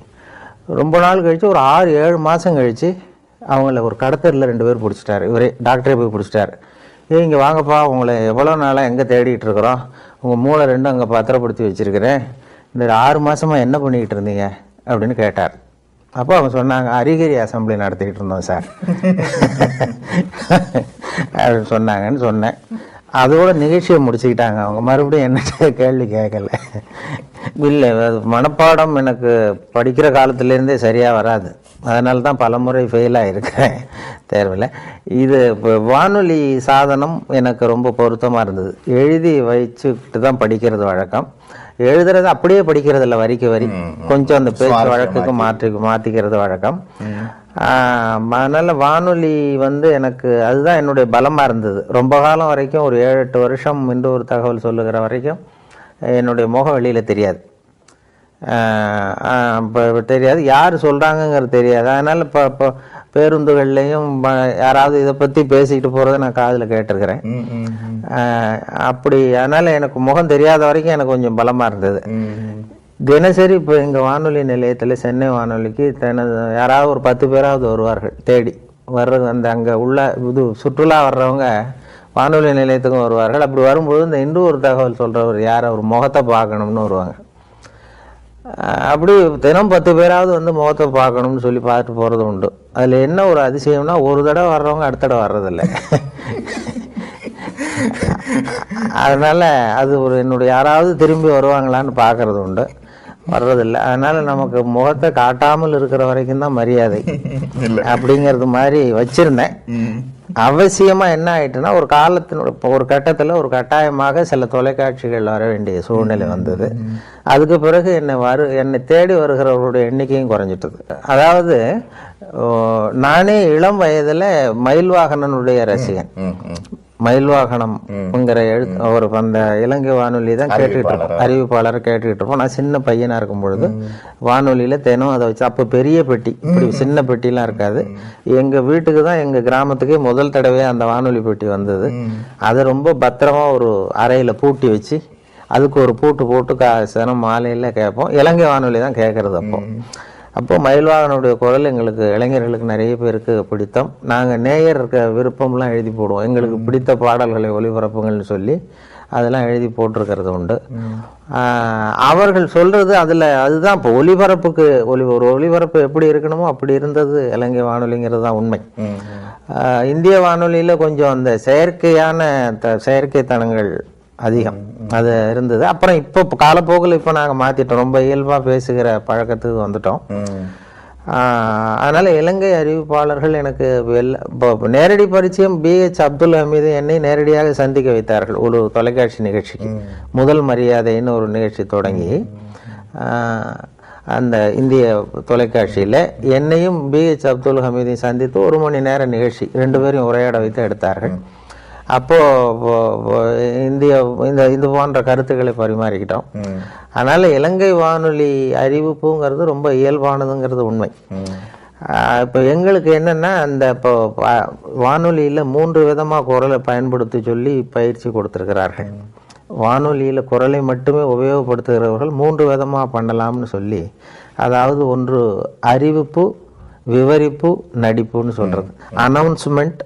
ரொம்ப நாள் கழித்து, ஒரு 6-7 மாதம் கழித்து அவங்கள ஒரு கடத்தரில் 2 பேர் பிடிச்சிட்டார். இவரே டாக்டரே போய் பிடிச்சிட்டார். இங்கே வாங்கப்பா, உங்களை எவ்வளோ நாளாக எங்கே தேடிக்கிட்டு இருக்கிறோம், உங்கள் மூளை 2 அங்கே பத்திரப்படுத்தி வச்சுருக்கிறேன், இந்த 6 மாதமாக என்ன பண்ணிக்கிட்டு இருந்தீங்க அப்படின்னு கேட்டார். அப்போ அவங்க சொன்னாங்க, அரிகிரி அசம்பிளி நடத்திக்கிட்டு இருந்தோம் சார் அப்படின்னு சொன்னாங்கன்னு சொன்னேன். அதோட நிகழ்ச்சியை முடிச்சுக்கிட்டாங்க அவங்க. மறுபடியும் என்ன கேள்வி கேட்கல. இல்லை, அது மனப்பாடம் எனக்கு படிக்கிற காலத்துலேருந்தே சரியாக வராது, அதனால தான் பல முறை ஃபெயிலாக இருக்கிறேன் தேர்வில். இது இப்போ வானொலி சாதனம் எனக்கு ரொம்ப பொருத்தமாக இருந்தது. எழுதி வச்சுக்கிட்டு தான் படிக்கிறது வழக்கம். எழுதுறது அப்படியே படிக்கிறது இல்லை, வரிக்கு வரி, கொஞ்சம் அந்த பேச்சு வழக்குக்கு மாற்றிக்கிறது வழக்கம். அதனால் வானொலி வந்து எனக்கு அதுதான் என்னுடைய பலமாக இருந்தது. ரொம்ப காலம் வரைக்கும், ஒரு 7-8 வருஷம் இன்று ஒரு தகவல் சொல்லுகிற வரைக்கும் என்னுடைய முகம் வெளியில் தெரியாது, இப்போ தெரியாது, யார் சொல்கிறாங்கங்கிறது தெரியாது. அதனால் இப்போ பேருந்துகள்லேயும் யாராவது இதை பற்றி பேசிக்கிட்டு போகிறத நான் காதில் கேட்டிருக்கிறேன். அப்படி அதனால் எனக்கு முகம் தெரியாத வரைக்கும் எனக்கு கொஞ்சம் பலமாக இருந்தது. தினசரி இப்போ எங்கள் வானொலி நிலையத்தில், சென்னை வானொலிக்கு யாராவது ஒரு 10 பேராவது வருவார்கள் தேடி வர்றது. அந்த அங்கே உள்ள இது சுற்றுலா வர்றவங்க வானொலி நிலையத்துக்கும் வருவார்கள். அப்படி வரும்போது இந்த இன்று ஒரு தகவல் சொல்கிறவர் யார், அவர் முகத்தை பார்க்கணும்னு வருவாங்க. அப்படி தினம் 10 பேராவது வந்து முகத்தை பார்க்கணும்னு சொல்லி பார்த்துட்டு போகிறது உண்டு. அதில் என்ன ஒரு அதிசயம்னா, ஒரு தடவை வர்றவங்க அடுத்த தடவை வர்றதில்லை. அதனால் அது ஒரு என்னுடைய யாராவது திரும்பி வருவாங்களான்னு பார்க்கறது உண்டு, வர்றதில்லை. அதனால் நமக்கு முகத்தை காட்டாமல் இருக்கிற வரைக்கும் தான் மரியாதை அப்படிங்கிறது மாதிரி வச்சுருந்தேன். அவசியமாக என்ன ஆயிட்டுன்னா, ஒரு கட்டத்தில் ஒரு கட்டாயமாக சில தொலைக்காட்சிகள் வர வேண்டிய சூழ்நிலை வந்தது. அதுக்கு பிறகு என்னை தேடி வருகிறவர்களுடைய எண்ணிக்கையும் குறைஞ்சிட்டது. அதாவது நானே இளம் வயதில் மயில்வாகனனுடைய ரசிகன். மயில்வாகனம்ங்கிற ஒரு அந்த இலங்கை வானொலி தான் கேட்டுக்கிட்டு இருப்போம், அறிவிப்பாளரை கேட்டுக்கிட்டு இருப்போம். நான் சின்ன பையனாக இருக்கும் பொழுது வானொலியில் தினம் அதை வச்சு, அப்போ பெரிய பெட்டி, இப்படி சின்ன பெட்டிலாம் இருக்காது. எங்கள் வீட்டுக்கு தான், எங்கள் கிராமத்துக்கே முதல் தடவையாக அந்த வானொலி பெட்டி வந்தது. அதை ரொம்ப பத்திரமா ஒரு அறையில் பூட்டி வச்சு, அதுக்கு ஒரு பூட்டு போட்டு தினம் மாலையில் கேட்போம். இலங்கை வானொலி தான் கேட்குறது. அப்போ மயில்வாகனுடைய குரல் எங்களுக்கு இளைஞர்களுக்கு நிறைய பேருக்கு பிடித்தம். நாங்கள் நேயர் விருப்பம்லாம் எழுதி போடுவோம், எங்களுக்கு பிடித்த பாடல்களை ஒளிபரப்புங்கள்னு சொல்லி. அதெல்லாம் எழுதி போட்டிருக்கிறது உண்டு. அவர்கள் சொல்கிறது அதில் அதுதான் இப்போ ஒலிபரப்புக்கு ஒரு ஒலிபரப்பு எப்படி இருக்கணுமோ அப்படி இருந்தது இலங்கை வானொலிங்கிறது தான் உண்மை. இந்திய வானொலியில் கொஞ்சம் அந்த செயற்கைத்தனங்கள் அதிகம் அது இருந்தது. அப்புறம் இப்போ காலப்போக்கில் இப்போ நாங்கள் மாற்றிட்டோம், ரொம்ப இயல்பாக பேசுகிற பழக்கத்துக்கு வந்துட்டோம். அதனால் இலங்கை அறிவிப்பாளர்கள் எனக்கு நேரடி பரிச்சயம் BH அப்துல் ஹமீது என்னை நேரடியாக சந்திக்க வைத்தார்கள் ஒரு தொலைக்காட்சி நிகழ்ச்சிக்கு. முதல் மரியாதைன்னு ஒரு நிகழ்ச்சி தொடங்கி அந்த இந்திய தொலைக்காட்சியில் என்னையும் BH அப்துல் ஹமீதையும் சந்தித்து 1 மணி நேர நிகழ்ச்சி 2 பேரையும் உரையாட வைத்து எடுத்தார்கள். அப்போது இது போன்ற கருத்துக்களை பரிமாறிக்கிட்டோம். அதனால் இலங்கை வானொலி அறிவிப்புங்கிறது ரொம்ப இயல்பானதுங்கிறது உண்மை. இப்போ எங்களுக்கு என்னென்னா அந்த இப்போ வானொலியில் 3 விதமாக குரலை பயன்படுத்தி சொல்லி பயிற்சி கொடுத்துருக்கிறார்கள். வானொலியில் குரலை மட்டுமே உபயோகப்படுத்துகிறவர்கள் 3 விதமாக பண்ணலாம்னு சொல்லி, அதாவது ஒன்று அறிவிப்பு, விவரிப்பு, நடிப்புன்னு சொல்கிறது. அனௌன்ஸ்மெண்ட்,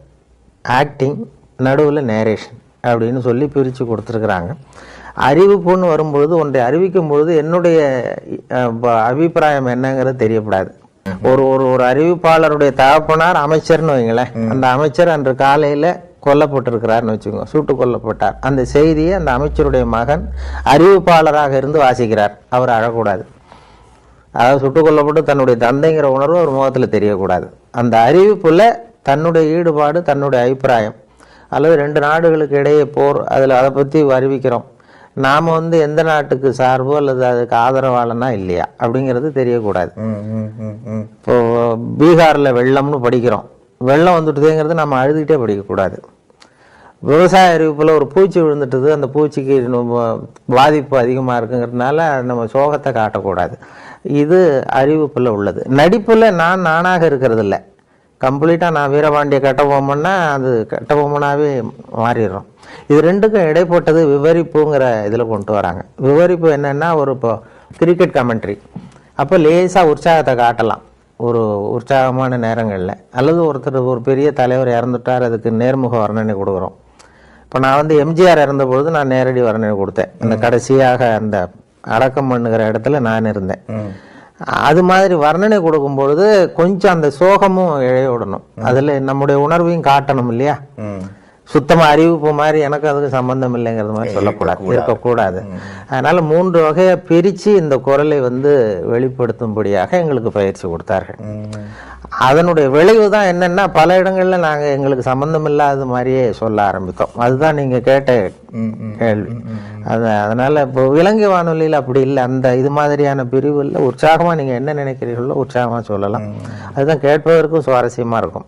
ஆக்டிங், நடுவில் நேரேஷன் அப்படின்னு சொல்லி பிரித்து கொடுத்துருக்குறாங்க. அறிவிப்புன்னு வரும்பொழுது ஒன்றை அறிவிக்கும் பொழுது என்னுடைய அபிப்பிராயம் என்னங்கிறது தெரியக்கூடாது. ஒரு அறிவிப்பாளருடைய தகப்பனார் அமைச்சர்னு வைங்களேன், அந்த அமைச்சர் அன்று காலையில் கொல்லப்பட்டிருக்கிறார்னு வச்சுக்கோங்க, சுட்டு கொல்லப்பட்டார். அந்த செய்தியை அந்த அமைச்சருடைய மகன் அறிவிப்பாளராக இருந்து வாசிக்கிறார். அவர் அழக்கூடாது. அதாவது சுட்டு கொல்லப்பட்டு தன்னுடைய தந்தைங்கிற உணர்வு ஒரு முகத்தில் தெரியக்கூடாது. அந்த அறிவிப்பில் தன்னுடைய ஈடுபாடு, தன்னுடைய அபிப்பிராயம், அல்லது 2 நாடுகளுக்கு இடையே போர், அதை பற்றி அறிவிக்கிறோம். நாம் எந்த நாட்டுக்கு சார்போ அல்லது அதுக்கு ஆதரவாளனா இல்லையா அப்படிங்கிறது தெரியக்கூடாது. இப்போ பீகாரில் வெள்ளம்னு படிக்கிறோம், வெள்ளம் வந்துட்டுதுங்கிறது நம்ம அழுதுகிட்டே படிக்கக்கூடாது. விவசாய அறிவிப்பில் ஒரு பூச்சி விழுந்துட்டுது, அந்த பூச்சிக்கு பாதிப்பு அதிகமாக இருக்குங்கிறதுனால நம்ம சோகத்தை காட்டக்கூடாது. இது அறிவிப்பில் உள்ளது. நடிப்பில் நானாக இருக்கிறது இல்லை. கம்ப்ளீட்டாக நான் வீரபாண்டிய கட்டபொம்மன்னா அது கட்டபொம்மனாகவே மாறிடுறோம். இது 2க்கும் இடைப்பட்டது விவரிப்புங்கிற இதில் கொண்டு வராங்க. விவரிப்பு என்னென்னா இப்போ கிரிக்கெட் கமெண்ட்ரி, அப்போ லேசாக உற்சாகத்தை காட்டலாம் ஒரு உற்சாகமான நேரங்களில். அல்லது ஒரு பெரிய தலைவர் இறந்துட்டார், அதுக்கு நேர்முக வர்ணனை கொடுக்குறோம். இப்போ நான் எம்ஜிஆர் இறந்தபொழுது நான் நேரடி வர்ணனை கொடுத்தேன். அந்த கடைசியாக அந்த அடக்கம் பண்ணுகிற இடத்துல நான் இருந்தேன். அது மாதிரி வர்ணனை கொடுக்கும்பொழுது கொஞ்சம் அந்த சோகமும் இழையோடணும், அதில் நம்முடைய உணர்வையும் காட்டணும் இல்லையா. சுத்தமாக அறிவிப்பு மாதிரி எனக்கு அதுக்கு சம்பந்தம் இல்லைங்கிறது மாதிரி இருக்கக்கூடாது. அதனால 3 வகையை பிரித்து இந்த குரலை வெளிப்படுத்தும்படியாக எங்களுக்கு பயிற்சி கொடுத்தார்கள். அதனுடைய விளைவு தான் என்னென்னா, பல இடங்களில் நாங்கள் எங்களுக்கு சம்பந்தம் இல்லாத மாதிரியே சொல்ல ஆரம்பித்தோம். அதுதான் நீங்கள் கேட்ட கேள்வி. அதனால் இப்போ இலங்கை வானொலியில் அப்படி இல்லை, அந்த இது மாதிரியான பிரிவு இல்லை. உற்சாகமாக நீங்கள் என்ன நினைக்கிறீர்களோ உற்சாகமாக சொல்லலாம். அதுதான் கேட்பதற்கும் சுவாரஸ்யமாக இருக்கும்.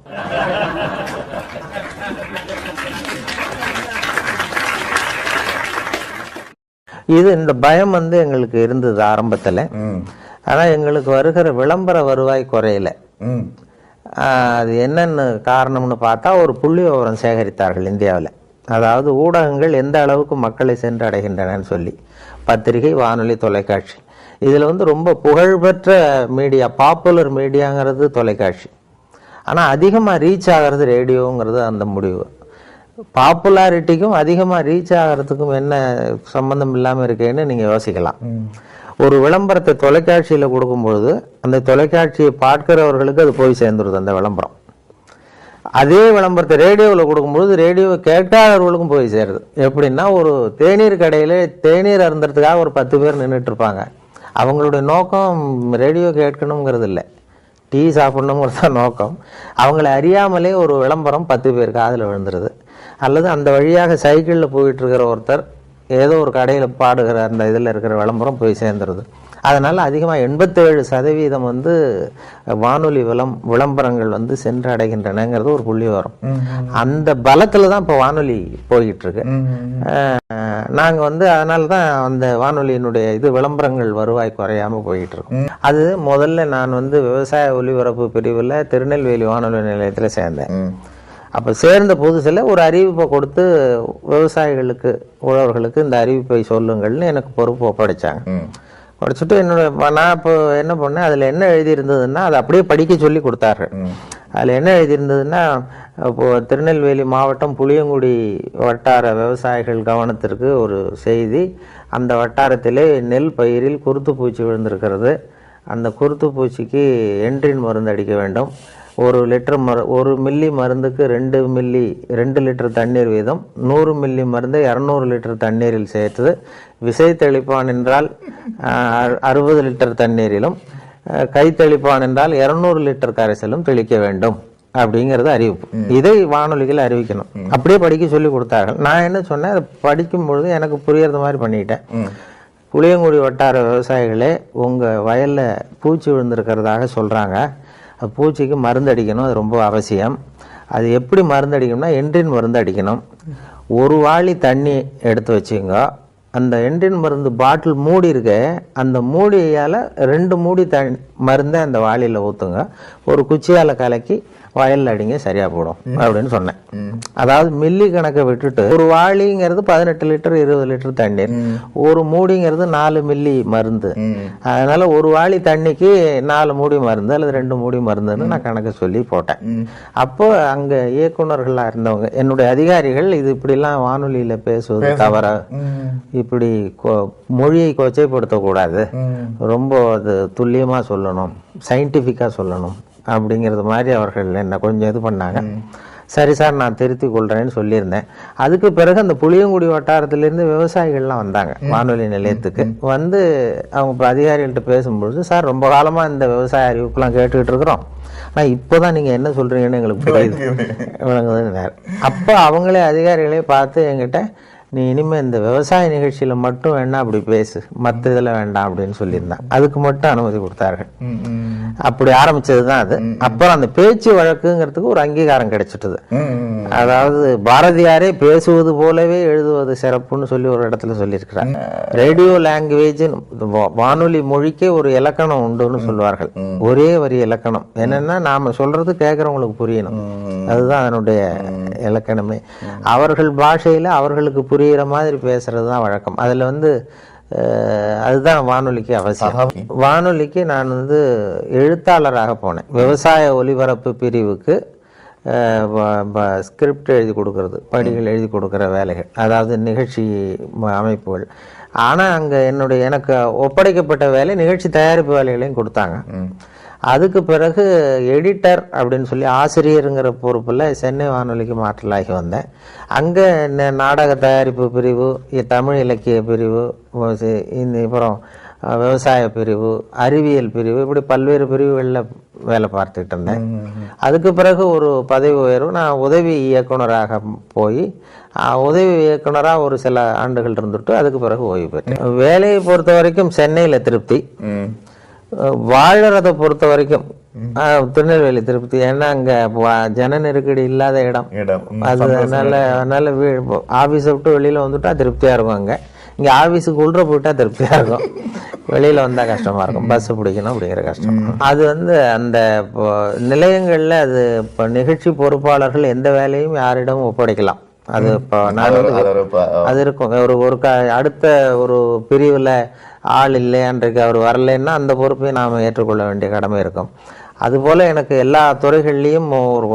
இது இந்த பயம் எங்களுக்கு இருந்தது ஆரம்பத்தில். ஆனால் எங்களுக்கு வருகிற விளம்பர வருவாய் குறையல. அது என்னென்னு காரணம்னு பார்த்தா, ஒரு புள்ளி விவரம் சேகரித்தார்கள் இந்தியாவில். அதாவது ஊடகங்கள் எந்த அளவுக்கு மக்களை சென்று அடைகின்றனன்னு சொல்லி, பத்திரிகை, வானொலி, தொலைக்காட்சி. இதில் ரொம்ப புகழ்பெற்ற மீடியா, பாப்புலர் மீடியாங்கிறது தொலைக்காட்சி. ஆனால் அதிகமாக ரீச் ஆகிறது ரேடியோங்கிறது அந்த முடிவு. பாப்புலாரிட்டிக்கும் அதிகமாக ரீச் ஆகிறதுக்கும் என்ன சம்பந்தம் இல்லாமல் இருக்கேன்னு நீங்கள் யோசிக்கலாம். ஒரு விளம்பரத்தை தொலைக்காட்சியில் கொடுக்கும்பொழுது அந்த தொலைக்காட்சியை பார்க்கிறவர்களுக்கு அது போய் சேர்ந்துருது அந்த விளம்பரம். அதே விளம்பரத்தை ரேடியோவில் கொடுக்கும்பொழுது ரேடியோவை கேட்காதவர்களுக்கும் போய் சேருது. எப்படின்னா, ஒரு தேநீர் கடையில் தேநீர் அருந்துறதுக்காக ஒரு 10 பேர் நின்றுட்டு இருப்பாங்க. அவங்களுடைய நோக்கம் ரேடியோ கேட்கணுங்கிறது இல்லை, டீ சாப்பிடணுங்கிறது தான் நோக்கம். அவங்களை அறியாமலே ஒரு விளம்பரம் 10 பேர் காதில் விழுந்துருது. அல்லது அந்த வழியாக சைக்கிளில் போயிட்டுருக்கிற ஒருத்தர் ஏதோ ஒரு கடையில் பாடுகிற அந்த இதில் இருக்கிற விளம்பரம் போய் சேர்ந்துருது. அதனால் அதிகமாக 87% வானொலி விளம்பரங்கள் சென்று அடைகின்றனங்கிறது ஒரு புள்ளி வரும். அந்த பலத்தில் தான் இப்போ வானொலி போய்கிட்டுருக்கு. நாங்கள் அதனால தான் அந்த வானொலியினுடைய விளம்பரங்கள் வருவாய் குறையாமல் போய்கிட்டு இருக்கோம். அது முதல்ல நான் விவசாய ஒலிபரப்பு பிரிவில் திருநெல்வேலி வானொலி நிலையத்தில் சேர்ந்தேன். அப்போ சேர்ந்த புதுசில் ஒரு அறிவிப்பை கொடுத்து விவசாயிகளுக்கு, உழவர்களுக்கு இந்த அறிவிப்பை சொல்லுங்கள்னு எனக்கு பொறுப்பு ஒப்படைச்சாங்க. படிச்சுட்டு நான் இப்போ என்ன பண்ணேன், அதில் என்ன எழுதியிருந்ததுன்னா அதை அப்படியே படிக்க சொல்லி கொடுத்தாரு. அதில் என்ன எழுதியிருந்ததுன்னா, இப்போது திருநெல்வேலி மாவட்டம் புளியங்குடி வட்டார விவசாயிகள் கவனத்திற்கு ஒரு செய்தி. அந்த வட்டாரத்திலே நெல் பயிரில் குருத்து பூச்சி விழுந்திருக்கிறது. அந்த குருத்து பூச்சிக்கு என்ட்ரின் மருந்து அடிக்க வேண்டும். 1 மில்லி மருந்துக்கு 2 லிட்டர் தண்ணீர் வீதம். 100 மில்லி மருந்தை 200 லிட்டர் தண்ணீரில் சேர்த்து விசை தெளிப்பான் என்றால் 60 லிட்டர் தண்ணீரிலும், கை தெளிப்பான் என்றால் 200 லிட்டர் கரைசலும் தெளிக்க வேண்டும் அப்படிங்கிறது அறிவிப்பு. இதை வானொலிகள் அறிவிக்கணும். அப்படியே படிக்க சொல்லி கொடுத்தார்கள். நான் என்ன சொன்னேன், அதை படிக்கும் பொழுது எனக்கு புரியறது மாதிரி பண்ணிட்டேன். புளியங்குடி வட்டார விவசாயிகளே, உங்கள் வயலில் பூச்சி விழுந்திருக்கிறதாக சொல்கிறாங்க. பூச்சிக்கு மருந்து அடிக்கணும், அது ரொம்ப அவசியம். அது எப்படி மருந்து அடிக்கணும்னா என்ட்ரின் மருந்து அடிக்கணும். 1 வாளி தண்ணி எடுத்து வச்சுங்க. அந்த என்ட்ரின் மருந்து பாட்டில் மூடி இருக்க, அந்த மூடியால் 2 மூடி மருந்தை அந்த வாளியில் ஊற்றுங்க. ஒரு குச்சியால் கலக்கி வயலில் அடிங்க, சரியாக போடும் அப்படின்னு சொன்னேன். அதாவது மில்லி கணக்கை விட்டுட்டு 1 வாளிங்கிறது 18 லிட்டர் 20 லிட்டர் தண்ணீர், 1 மூடிங்கிறது 4 மில்லி மருந்து. அதனால 1 வாளி தண்ணிக்கு 4 மூடி மருந்து அல்லது 2 மூடி மருந்துன்னு நான் கணக்கு சொல்லி போட்டேன். அப்போ அங்கே இயக்குநர்களாக இருந்தவங்க, என்னுடைய அதிகாரிகள், இது இப்படிலாம் வானொலியில் பேசுவது தவற, இப்படி மொழியை கொச்சைப்படுத்தக்கூடாது, ரொம்ப அது துல்லியமாக சொல்லணும், சயின்டிஃபிக்காக சொல்லணும் அப்படிங்கிறது மாதிரி அவர்கள் என்ன கொஞ்சம் இது பண்ணாங்க. சரி சார், நான் திருத்தி கொள்றேன்னு சொல்லியிருந்தேன். அதுக்கு பிறகு அந்த புளியங்குடி வட்டாரத்திலிருந்து விவசாயிகள்லாம் வந்தாங்க வானொலி நிலையத்துக்கு. வந்து அவங்க அதிகாரிகள்கிட்ட பேசும்பொழுது, சார் ரொம்ப காலமாக இந்த விவசாய அறிவிப்புலாம் கேட்டுக்கிட்டு இருக்கிறோம், ஆனால் இப்போ தான் நீங்கள் என்ன சொல்கிறீங்கன்னு எங்களுக்கு புரியுது. அப்போ அவங்களே அதிகாரிகளே பார்த்து என்கிட்ட, நீ இனிமேல் இந்த விவசாய நிகழ்ச்சியில் மட்டும் வேணா அப்படி பேசு, மற்ற இதில் வேண்டாம் அப்படின்னு சொல்லியிருந்தான். அதுக்கு மட்டும் அனுமதி கொடுத்தார்கள். அப்படி ஆரம்பிச்சது தான் அது. அப்புறம் அந்த பேச்சு வழக்குங்கிறதுக்கு ஒரு அங்கீகாரம் கிடைச்சிட்டது. அதாவது பாரதியாரே பேசுவது போலவே எழுதுவது சிறப்புன்னு சொல்லி ஒரு இடத்துல சொல்லியிருக்கிறார். ரேடியோ லாங்குவேஜ், வானொலி மொழிக்கே ஒரு இலக்கணம் உண்டுன்னு சொல்வார்கள். ஒரே வரி இலக்கணம். என்னன்னா, நாம சொல்றது கேட்கறவங்களுக்கு புரியணும், அதுதான் அதனுடைய இலக்கணமே. அவர்கள் பாஷையில அவர்களுக்கு புரிகிற மாதிரி பேசுறது தான் வழக்கம். அதுல அதுதான் வானொலிக்கு அவசியம். வானொலிக்கு நான் எழுத்தாளராக போனேன். விவசாய ஒலிபரப்பு பிரிவுக்கு ஸ்கிரிப்ட் எழுதி கொடுக்கறது, படிகள் எழுதி கொடுக்குற வேலைகள், அதாவது நிகழ்ச்சி அமைப்புகள். ஆனால் அங்கே எனக்கு ஒப்படைக்கப்பட்ட வேலை நிகழ்ச்சி தயாரிப்பு வேலைகளையும் கொடுத்தாங்க. அதுக்கு பிறகு எடிட்டர் அப்படின்னு சொல்லி ஆசிரியருங்கிற பொறுப்பில் சென்னை வானொலிக்கு மாற்றலாகி வந்தேன். அங்கே நாடக தயாரிப்பு பிரிவு, தமிழ் இலக்கிய பிரிவு, அப்புறம் விவசாய பிரிவு, அறிவியல் பிரிவு, இப்படி பல்வேறு பிரிவுகளில் வேலை பார்த்துக்கிட்டு இருந்தேன். அதுக்கு பிறகு ஒரு பதவி உயர்வு, நான் உதவி இயக்குனராக போய் உதவி இயக்குனராக ஒரு சில ஆண்டுகள் இருந்துட்டு அதுக்கு பிறகு ஓய்வு பெற்றேன். வேலையை பொறுத்த வரைக்கும் சென்னையில் திருப்தி, வாழறதை பொறுத்த வரைக்கும் திருநெல்வேலி திருப்தி. ஏன்னா அங்க ஜன நெருக்கடி இல்லாத இடம், அதனால ஆபீஸை விட்டு வெளியில வந்துட்டா திருப்தியா இருக்கும். அங்க இங்க ஆபீஸுக்கு உள்ள போயிட்டா திருப்தியா இருக்கும், வெளியில வந்தா கஷ்டமா இருக்கும், பஸ் பிடிக்கணும் அப்படிங்கிற கஷ்டம். அது அந்த நிலையங்கள்ல அது இப்ப நிகழ்ச்சி பொறுப்பாளர்கள் எந்த வேலையும் யாரிடமும் ஒப்படைக்கலாம். அது இப்போ அது இருக்கும். அடுத்த ஒரு பிரிவுல ஆள் இல்லை, அன்றைக்கு அவர் வரலைன்னா அந்த பொறுப்பை நாம் ஏற்றுக்கொள்ள வேண்டிய கடமை இருக்கும். அதுபோல் எனக்கு எல்லா துறைகள்லேயும் ஒரு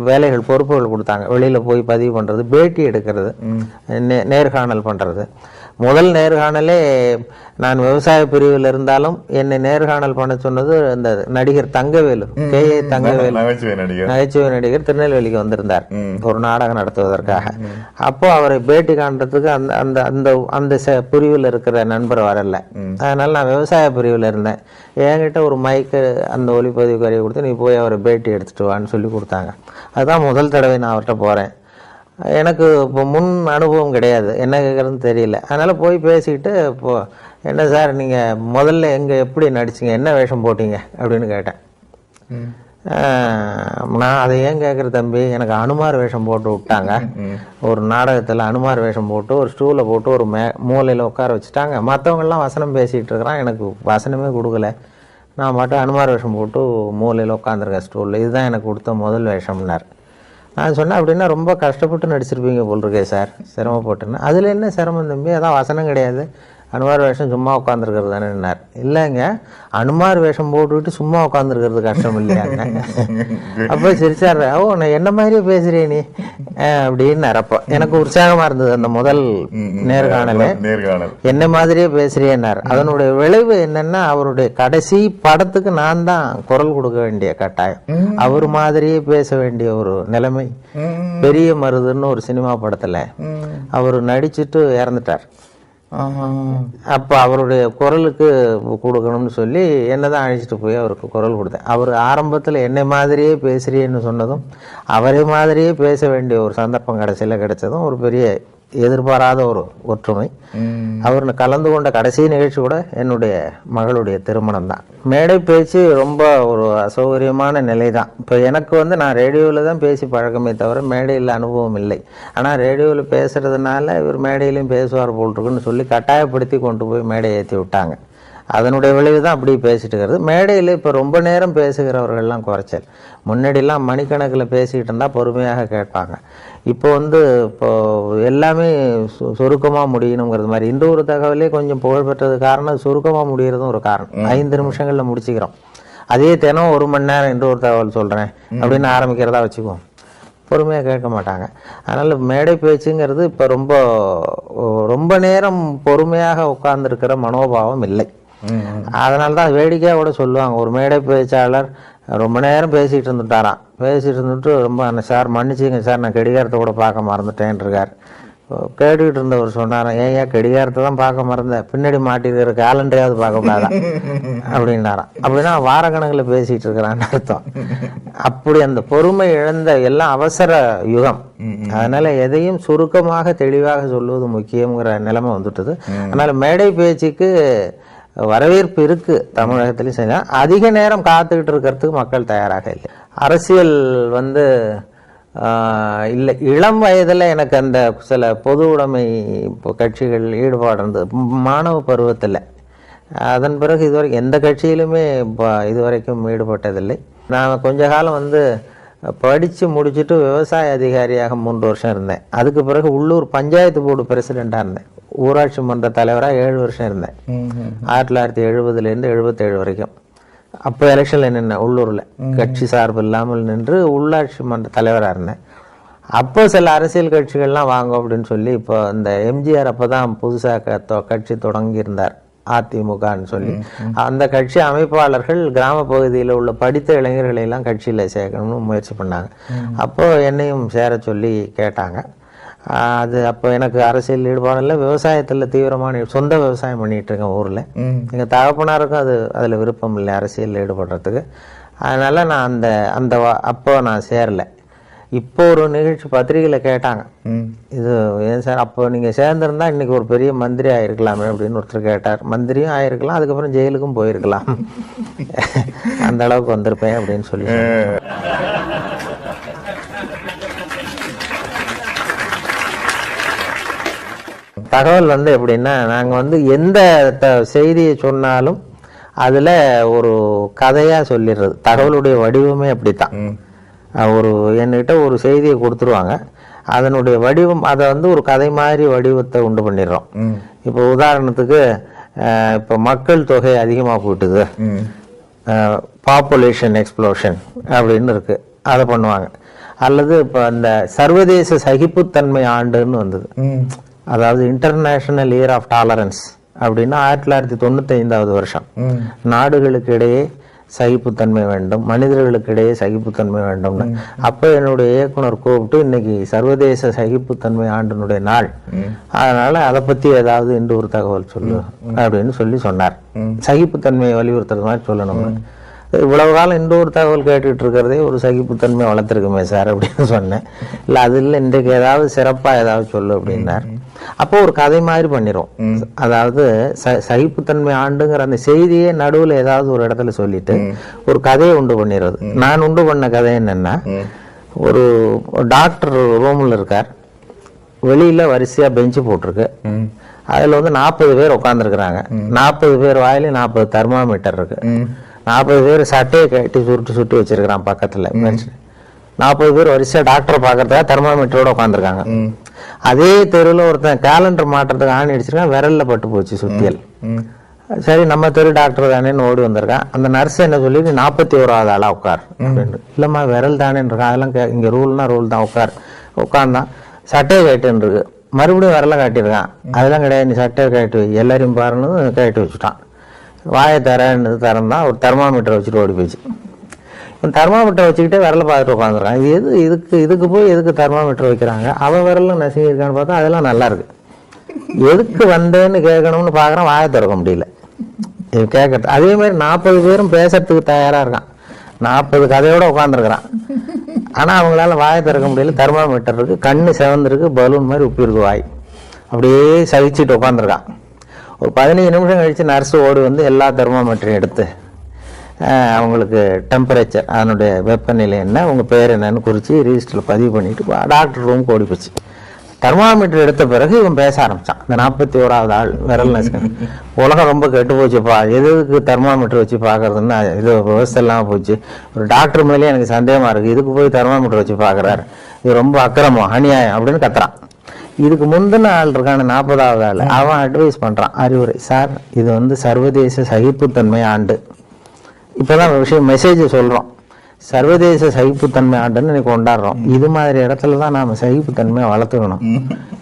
வேலைகள் பொறுப்புகள் கொடுத்தாங்க. வெளியில் போய் பதிவு பண்ணுறது, பேட்டி எடுக்கிறது, நேர்காணல் பண்ணுறது. முதல் நேர்காணலே நான் விவசாய பிரிவில் இருந்தாலும் என்னை நேர்காணல் பண்ண சொன்னது இந்த நடிகர் தங்கவேலு, K.A. தங்கவேலு, நகைச்சுவை நடிகர், திருநெல்வேலிக்கு வந்திருந்தார் ஒரு நாடகம் நடத்துவதற்காக. அப்போ அவரை பேட்டி காண்றதுக்கு அந்த அந்த அந்த பிரிவில் இருக்கிற நண்பர் வரல. அதனால நான் விவசாய பிரிவில் இருந்தேன். என்கிட்ட ஒரு மைக்கு, அந்த ஒலிப்பதிவு கருவி கொடுத்து, நீ போய் அவரை பேட்டி எடுத்துட்டு வான்னு சொல்லி கொடுத்தாங்க. அதுதான் முதல் தடவை நான் அவர்கிட்ட போகிறேன். எனக்கு இப்போ முன் அனுபவம் கிடையாது, என்ன கேட்குறதுன்னு தெரியல. அதனால் போய் பேசிக்கிட்டு, இப்போ என்ன சார் நீங்கள் முதல்ல எங்கே எப்படி நடிச்சிங்க, என்ன வேஷம் போட்டீங்க அப்படின்னு கேட்டேன். நான் அதை ஏன் கேட்குற தம்பி, எனக்கு அனுமார் வேஷம் போட்டு விட்டாங்க. ஒரு நாடகத்தில் அனுமார் வேஷம் போட்டு ஒரு ஸ்டூலை போட்டு ஒரு மூலையில் உட்கார வச்சுட்டாங்க. மற்றவங்கெல்லாம் வசனம் பேசிகிட்டு இருக்கிறான், எனக்கு வசனமே கொடுக்கல. நான் மட்டும் அனுமார் வேஷம் போட்டு மூலையில் உட்காந்துருக்கேன் ஸ்டூலில். இதுதான் எனக்கு கொடுத்த முதல் வேஷம்னார். நான் சொன்னேன், அப்படின்னா ரொம்ப கஷ்டப்பட்டு நடிச்சிருப்பீங்க போல் இருக்கே சார், சிரமப்பட்டுன்னு. அதில் என்ன சிரமம் தம்பி, அதான் வசனம் கிடையாது, அனுமார் வேஷம் சும்மா உட்காந்துருக்கிறது தானேன்னார். இல்லைங்க, அனுமார் வேஷம் போட்டுக்கிட்டு சும்மா உட்காந்துருக்கிறது கஷ்டம் இல்லையாங்க. அப்போ சிரிச்சார். ஓ, நான் என்ன மாதிரியே பேசுறேன் நீ அப்படின்னார். அப்போ எனக்கு உற்சாகமா இருந்தது அந்த முதல் நேர்காணல். என்ன மாதிரியே பேசுறேன்னார். அதனுடைய விளைவு என்னன்னா, அவருடைய கடைசி படத்துக்கு நான் தான் குரல் கொடுக்க வேண்டிய கட்டாயம், அவர் மாதிரியே பேச வேண்டிய ஒரு நிலைமை. பெரிய மருதுன்னு ஒரு சினிமா படத்துல அவர் நடிச்சுட்டு இறந்துட்டார். அப்ப அவருடைய குரலுக்கு கொடுக்கணும்னு சொல்லி என்னதான் அழைச்சிட்டு போய் அவருக்கு குரல் கொடுத்தேன். அவர் ஆரம்பத்துல என்னை மாதிரியே பேசுறேன்னு சொன்னதும், அவரே மாதிரியே பேச வேண்டிய ஒரு சந்தர்ப்பம் கடைசியில கிடைச்சதும் ஒரு பெரிய எதிர்பாராத ஒரு ஒற்றுமை. அவர் கலந்து கொண்ட கடைசி நிகழ்ச்சி கூட என்னுடைய மகளுடைய திருமணம் தான். மேடை பேச்சு ரொம்ப ஒரு அசௌகரியமான நிலை தான். இப்போ எனக்கு நான் ரேடியோவில் தான் பேசி பழக்கமே தவிர மேடையில் அனுபவம் இல்லை. ஆனால் ரேடியோவில் பேசுறதுனால இவர் மேடையிலையும் பேசுவார் போல் இருக்குன்னு சொல்லி கட்டாயப்படுத்தி கொண்டு போய் மேடையை ஏற்றி விட்டாங்க. அதனுடைய விளைவு தான் அப்படி பேசிட்டு இருக்கிறது. மேடையில் இப்போ ரொம்ப நேரம் பேசுகிறவர்கள்லாம் குறைச்சல். முன்னாடிலாம் மணிக்கணக்கில் பேசிக்கிட்டு இருந்தால் பொறுமையாக கேட்பாங்க. இப்போ இப்போ எல்லாமே சுருக்கமாக முடியணுங்கிறது மாதிரி. இந்த ஒரு தகவலே கொஞ்சம் புகழ்பெற்றது காரணம் சுருக்கமாக முடிகிறதும் ஒரு காரணம். 5 நிமிஷங்களில் முடிச்சுக்கிறோம். அதே தினம் 1 மணி நேரம் இந்த ஒரு தகவல் சொல்கிறேன் அப்படின்னு ஆரம்பிக்கிறதா வச்சுக்குவோம், பொறுமையாக கேட்க மாட்டாங்க. அதனால் மேடை பேச்சுங்கிறது இப்போ ரொம்ப நேரம் பொறுமையாக உட்கார்ந்துருக்கிற மனோபாவம் இல்லை. அதனால தான் வேடிக்கையாக கூட சொல்லுவாங்க, ஒரு மேடை பேச்சாளர் ரொம்ப நேரம் பேசிகிட்டு இருந்துட்டாராம். பேசிகிட்டு இருந்துட்டு ரொம்ப, சார் மன்னிச்சிங்க சார், நான் கடிகாரத்தை கூட பார்க்க மறந்துட்டேன் இருக்கார். கேட்டுக்கிட்டு இருந்தவர் சொன்னாராம், ஏன் கடிகாரத்தை தான் பார்க்க மறந்தேன், பின்னாடி மாட்டிருக்கிற கேலண்டரையாவது பார்க்கக்கூடாதான் அப்படின்னாராம். அப்படின்னா வாரக்கணக்கில் பேசிகிட்டு இருக்கிறான்னு அர்த்தம். அப்படி அந்த பொறுமை இழந்த எல்லாம் அவசர யுகம். அதனால எதையும் சுருக்கமாக தெளிவாக சொல்லுவது முக்கியங்கிற நிலைமை வந்துட்டது. அதனால மேடை பேச்சுக்கு வரவேற்பு இருக்கு தமிழகத்திலையும். சரி, அதிக நேரம் காத்துக்கிட்டு இருக்கிறதுக்கு மக்கள் தயாராக இல்லை. அரசியல் இல்லை. இளம் வயதில் எனக்கு அந்த சில பொது உடைமை கட்சிகள் ஈடுபாடு இருந்தது மாணவ பருவத்தில். அதன் பிறகு இதுவரைக்கும் எந்த கட்சியிலுமே இதுவரைக்கும் ஈடுபட்டதில்லை. நான் கொஞ்ச காலம் படித்து முடிச்சுட்டு விவசாய அதிகாரியாக 3 வருஷம் இருந்தேன். அதுக்கு பிறகு உள்ளூர் பஞ்சாயத்து போர்டு பிரசிடெண்ட்டாக இருந்தேன். ஊராட்சி மன்ற தலைவராக 7 வருஷம் இருந்தேன். 1970 77 வரைக்கும். அப்போ எலெக்ஷனில் நின்றேன் உள்ளூரில், கட்சி சார்பு இல்லாமல் நின்று உள்ளாட்சி மன்ற தலைவராக இருந்தேன். அப்போ சில அரசியல் கட்சிகள்லாம் வாங்க அப்படின்னு சொல்லி, இப்போ இந்த எம்ஜிஆர் அப்போ தான் புதுசாக கட்சி தொடங்கியிருந்தார், அதிமுகன்னு சொல்லி. அந்த கட்சி அமைப்பாளர்கள் கிராம பகுதியில் உள்ள படித்த இளைஞர்களை எல்லாம் கட்சியில் சேர்க்கணும்னு முயற்சி பண்ணாங்க. அப்போ என்னையும் சேர சொல்லி கேட்டாங்க. அது அப்போ எனக்கு அரசியல் ஈடுபாடு இல்லை. விவசாயத்தில் தீவிரமான சொந்த விவசாயம் பண்ணிட்டு இருக்கேன் ஊரில். எங்கள் தகப்பனாருக்கும் அதில் விருப்பம் இல்லை அரசியல் ஈடுபடுறதுக்கு. அதனால நான் அப்போ நான் சேரலை. இப்போ ஒரு நிகழ்ச்சி பத்திரிகையில் கேட்டாங்க, இது ஏன் சார் அப்போ நீங்கள் சேர்ந்துருந்தா இன்னைக்கு ஒரு பெரிய மந்திரி ஆயிருக்கலாமே அப்படின்னு ஒருத்தர் கேட்டார். மந்திரியும் ஆயிருக்கலாம், அதுக்கப்புறம் ஜெயிலுக்கும் போயிருக்கலாம், அந்த அளவுக்கு வந்திருப்பேன் அப்படின்னு சொல்லி. தகவல் எப்படின்னா, நாங்கள் எந்த செய்தியை சொன்னாலும் அதில் ஒரு கதையாக சொல்லிடுறது. தகவலுடைய வடிவமே அப்படித்தான். என்கிட்ட ஒரு செய்தியை கொடுத்துருவாங்க, அதனுடைய வடிவம் அதை ஒரு கதை மாதிரி வடிவத்தை உண்டு பண்ணிடுறோம். இப்போ உதாரணத்துக்கு, இப்போ மக்கள் தொகை அதிகமாக போயிட்டுது, பாப்புலேஷன் எக்ஸ்ப்ளோஷன் அப்படின்னு இருக்கு, அதை பண்ணுவாங்க. அல்லது இப்போ அந்த சர்வதேச சகிப்புத்தன்மை ஆண்டுன்னு வந்தது, அதாவது இன்டர்நேஷனல் இயர் ஆஃப் டாலரன்ஸ் அப்படின்னா 1995வது வருஷம். நாடுகளுக்கு இடையே சகிப்புத்தன்மை வேண்டும், மனிதர்களுக்கு இடையே சகிப்புத்தன்மை வேண்டும்னு. அப்போ என்னுடைய இயக்குனர் கூப்பிட்டு, இன்னைக்கு சர்வதேச சகிப்புத்தன்மை ஆண்டினுடைய நாள், அதனால அதை பத்தி ஏதாவது இன்று ஒரு தகவல் சொல்லு அப்படின்னு சொன்னார். சகிப்புத்தன்மையை வலியுறுத்துறது மாதிரி சொல்லணும். இவ்வளவு காலம் இந்த ஒரு தகவல் கேட்டுட்டு இருக்கிறதே ஒரு சகிப்புத்தன்மை வளர்த்துருக்குமே சார் அப்படின்னு சொன்னேன். இல்லை அது இல்லை, இன்றைக்கு ஏதாவது சிறப்பாக ஏதாவது சொல்லு அப்படின்னார். அப்போ ஒரு கதை மாதிரி பண்ணிடும். அதாவது சகிப்புத்தன்மை ஆண்டுங்கிற அந்த செய்தியே நடுவில் ஏதாவது ஒரு இடத்துல சொல்லிட்டு ஒரு கதையை உண்டு பண்ணிடுறது. நான் உண்டு பண்ண கதை என்னன்னா, ஒரு டாக்டர் ரூமில் இருக்கார், வெளியில வரிசையா பெஞ்சு போட்டிருக்கு, அதுல 40 பேர் உட்காந்துருக்குறாங்க. 40 பேர் வாயில 40 தெர்மாமீட்டர் இருக்கு. 40 பேர் சட்டையை கட்டி சுருட்டி வச்சிருக்கிறான் பக்கத்துல. 40 பேர் வரிசையா டாக்டரை பாக்குறதுக்காக தெர்மாமீட்டரோட உட்காந்துருக்காங்க. அதே தெருவில் ஒருத்தன் கேலண்டர் மாட்டுறதுக்கு ஆணி அடிச்சிருக்கான், விரல்ல பட்டு போச்சு சுத்தியல். சரி நம்ம தெரு டாக்டர் தானேன்னு ஓடி வந்திருக்கான். அந்த நர்ஸ் என்ன சொல்லி 41வது ஆளா உட்கார் அப்படின்னு. இல்லம்மா விரல் தானேன்னு இருக்கான். அதெல்லாம் இங்க ரூல்னா ரூல் தான், உட்கார்ந்தான். சட்டையை கட்டுன்னு இருக்கு, மறுபடியும் விரல காட்டியிருக்கான். அதெல்லாம் கிடையாது, நீ சட்டையை கட்டு எல்லாரையும் பாருன்னு கட்டி வச்சுட்டான். வாயை திறந்தான், ஒரு தெர்மாமீட்டரை வச்சுட்டு ஓடி போயிடுச்சு. தெர்மாமீட்டர் வச்சுக்கிட்டே விரலை பார்த்துட்டு உட்காந்துருக்கான். இதுக்கு போய் எதுக்கு தெர்மாமீட்டர் வைக்கிறாங்க? அவன் விரலும் நசுங்கிருக்கான்னு பார்த்தா அதெல்லாம் நல்லா இருக்கு. எதுக்கு வந்தேன்னு கேட்கணும்னு பார்க்குறான், வாயை திறக்க முடியல. இது கேட்கறது அதே மாதிரி 40 பேரும் பேசுறதுக்கு தயாரா இருக்கான், 40 கதையோட உட்காந்துருக்கிறான். ஆனா அவங்களால வாயை திறக்க முடியல. தெர்மாமீட்டர் இருக்கு, கண்ணு செவந்திருக்கு, பலூன் மாதிரி உப்பி இருக்கு வாய். அப்படியே சகிச்சுட்டு உட்காந்துருக்கான். ஒரு 15 நிமிஷம் கழிச்சு நர்ஸ் ஓடி வந்து எல்லா தெர்மாமீட்டரையும் எடுத்து அவங்களுக்கு டெம்பரேச்சர், அதனுடைய வெப்பநிலை என்ன, உங்கள் பேர் என்னன்னு குறித்து ரிஜிஸ்டரில் பதிவு பண்ணிட்டு டாக்டர் ரூமுக்கு ஓடி போச்சு. தெர்மாமீட்டர் எடுத்த பிறகு இவன் பேச ஆரம்பித்தான். இந்த 41வது ஆள் விரல் நசுக்கன், உலகம் ரொம்ப கெட்டு போச்சுப்பா, எதுக்கு தெர்மாமீட்டர் வச்சு பார்க்கறதுன்னு இது விவசாயம் இல்லாமல் போச்சு. ஒரு டாக்டர் மேலேயே எனக்கு சந்தேகமாக இருக்குது, இதுக்கு போய் தெர்மாமீட்டர் வச்சு பார்க்குறாரு, இது ரொம்ப அக்கிரமம் அநியாயம் அப்படின்னு கத்துறான். இதுக்கு முந்தின ஆள் இருக்கான 40வது ஆள், அவன் அட்வைஸ் பண்ணுறான், அறிவுரை. சார் இது வந்து சர்வதேச சகிப்புத்தன்மை ஆண்டு. இப்போதான் விஷயம் மெசேஜ் சொல்கிறோம், சர்வதேச சகிப்புத்தன்மை ஆண்டுன்னு இன்னைக்கு கொண்டாடுறோம். இது மாதிரி இடத்துல தான் நாம் சகிப்புத்தன்மையை வளர்த்துக்கணும்.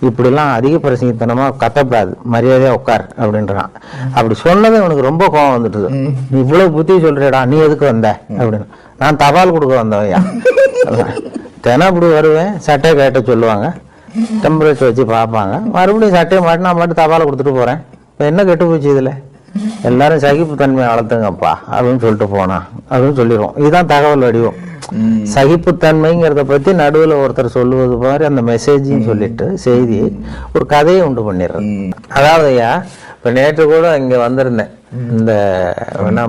இப்படிலாம் அதிக பிரசங்கத்தனமாக கத்தப்படாது, மரியாதையாக உட்கார் அப்படின்றான். அப்படி சொன்னது அவனுக்கு ரொம்ப கோவம் வந்துட்டுது. நீ இவ்வளோ புத்தி சொல்றியடா, நீ எதுக்கு வந்த அப்படின்னு. நான் தபால் கொடுக்க வந்தவையா, தினம் அப்படி வருவேன், சட்டையை கேட்ட சொல்லுவாங்க, டெம்பரேச்சர் வச்சு பார்ப்பாங்க, மறுபடியும் சட்டையை மாட்டி நான் மட்டும் தபாலை கொடுத்துட்டு போகிறேன். இப்போ என்ன கெட்டு போச்சு இதில்? எல்லாரும் சகிப்புத்தன்மையை வளர்த்துங்கப்பா அப்படின்னு சொல்லிட்டு போனா அப்படின்னு சொல்லிடுவோம். இதுதான் தகவல் வடிவம். சகிப்புத்தன்மைங்கிறத பத்தி நடுவில் ஒருத்தர் சொல்லுவது மாதிரி அந்த மெசேஜையும் சொல்லிட்டு செய்தியை ஒரு கதையை உண்டு பண்ணிடுறேன். அதாவது ஐயா, இப்ப நேற்று கூட இங்க வந்திருந்தேன் இந்த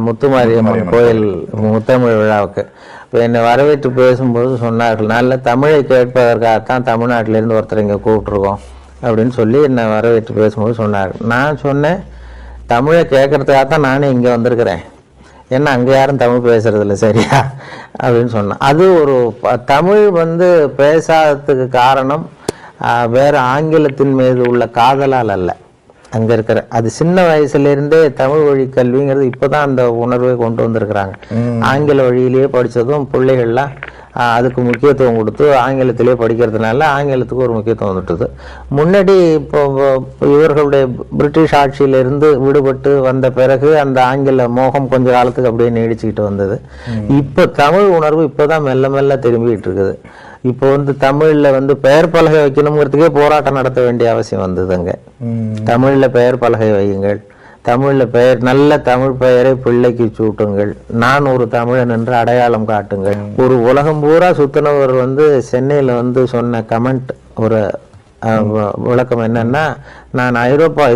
முத்துமாரியம்மன் கோயில் முத்தமிழ் விழாவுக்கு. இப்போ என்னை வரவேற்று பேசும்போது சொன்னார்கள், நல்ல தமிழை கேட்பதற்காகத்தான் தமிழ்நாட்டிலேருந்து ஒருத்தர் இங்கே கூப்பிட்டுருக்கோம் அப்படின்னு சொல்லி என்னை வரவேற்று பேசும்போது சொன்னார்கள். நான் சொன்னேன், தமிழை கேட்கறதுக்காக தான் நானே இங்கே வந்திருக்கிறேன், ஏன்னா அங்கே யாரும் தமிழ் பேசுறதில்ல சரியா அப்படின்னு சொன்னேன். அது ஒரு தமிழ் வந்து பேசாததுக்கு காரணம் வேற ஆங்கிலத்தின் மீது உள்ள காதலால் அல்ல. அங்கே இருக்கிற அது சின்ன வயசுலேருந்தே தமிழ் வழி கல்விங்கிறது இப்போதான் அந்த உணர்வை கொண்டு வந்திருக்கிறாங்க. ஆங்கில வழியிலேயே படித்ததும் பிள்ளைகள்லாம் அதுக்கு முக்கியத்துவம் கொடுத்து ஆங்கிலத்திலே படிக்கிறதுனால ஆங்கிலத்துக்கு ஒரு முக்கியத்துவம் வந்துட்டுது. முன்னாடி இப்போ இவர்களுடைய பிரிட்டிஷ் ஆட்சியிலிருந்து விடுபட்டு வந்த பிறகு அந்த ஆங்கில மோகம் கொஞ்ச காலத்துக்கு அப்படியே நீடிச்சுக்கிட்டு வந்தது. இப்போ தமிழ் உணர்வு இப்போதான் மெல்ல மெல்ல திரும்பிக்கிட்டு இருக்குது. இப்போ வந்து தமிழ்ல வந்து பெயர் பலகை வைக்கணுங்கிறதுக்கே போராட்டம் நடத்த வேண்டிய அவசியம் வந்ததுங்க. தமிழ்ல பெயர் பலகை வையுங்கள், தமிழ்ல பெயர், நல்ல தமிழ் பெயரை பிள்ளைக்கு சூட்டுங்கள், நான் ஒரு தமிழன் என்று அடையாளம் காட்டுங்கள். ஒரு உலகம் பூரா சுத்தினவர் வந்து சென்னையில வந்து சொன்ன கமெண்ட், ஒரு விளக்கம் என்னன்னா, நான் ஐரோப்பா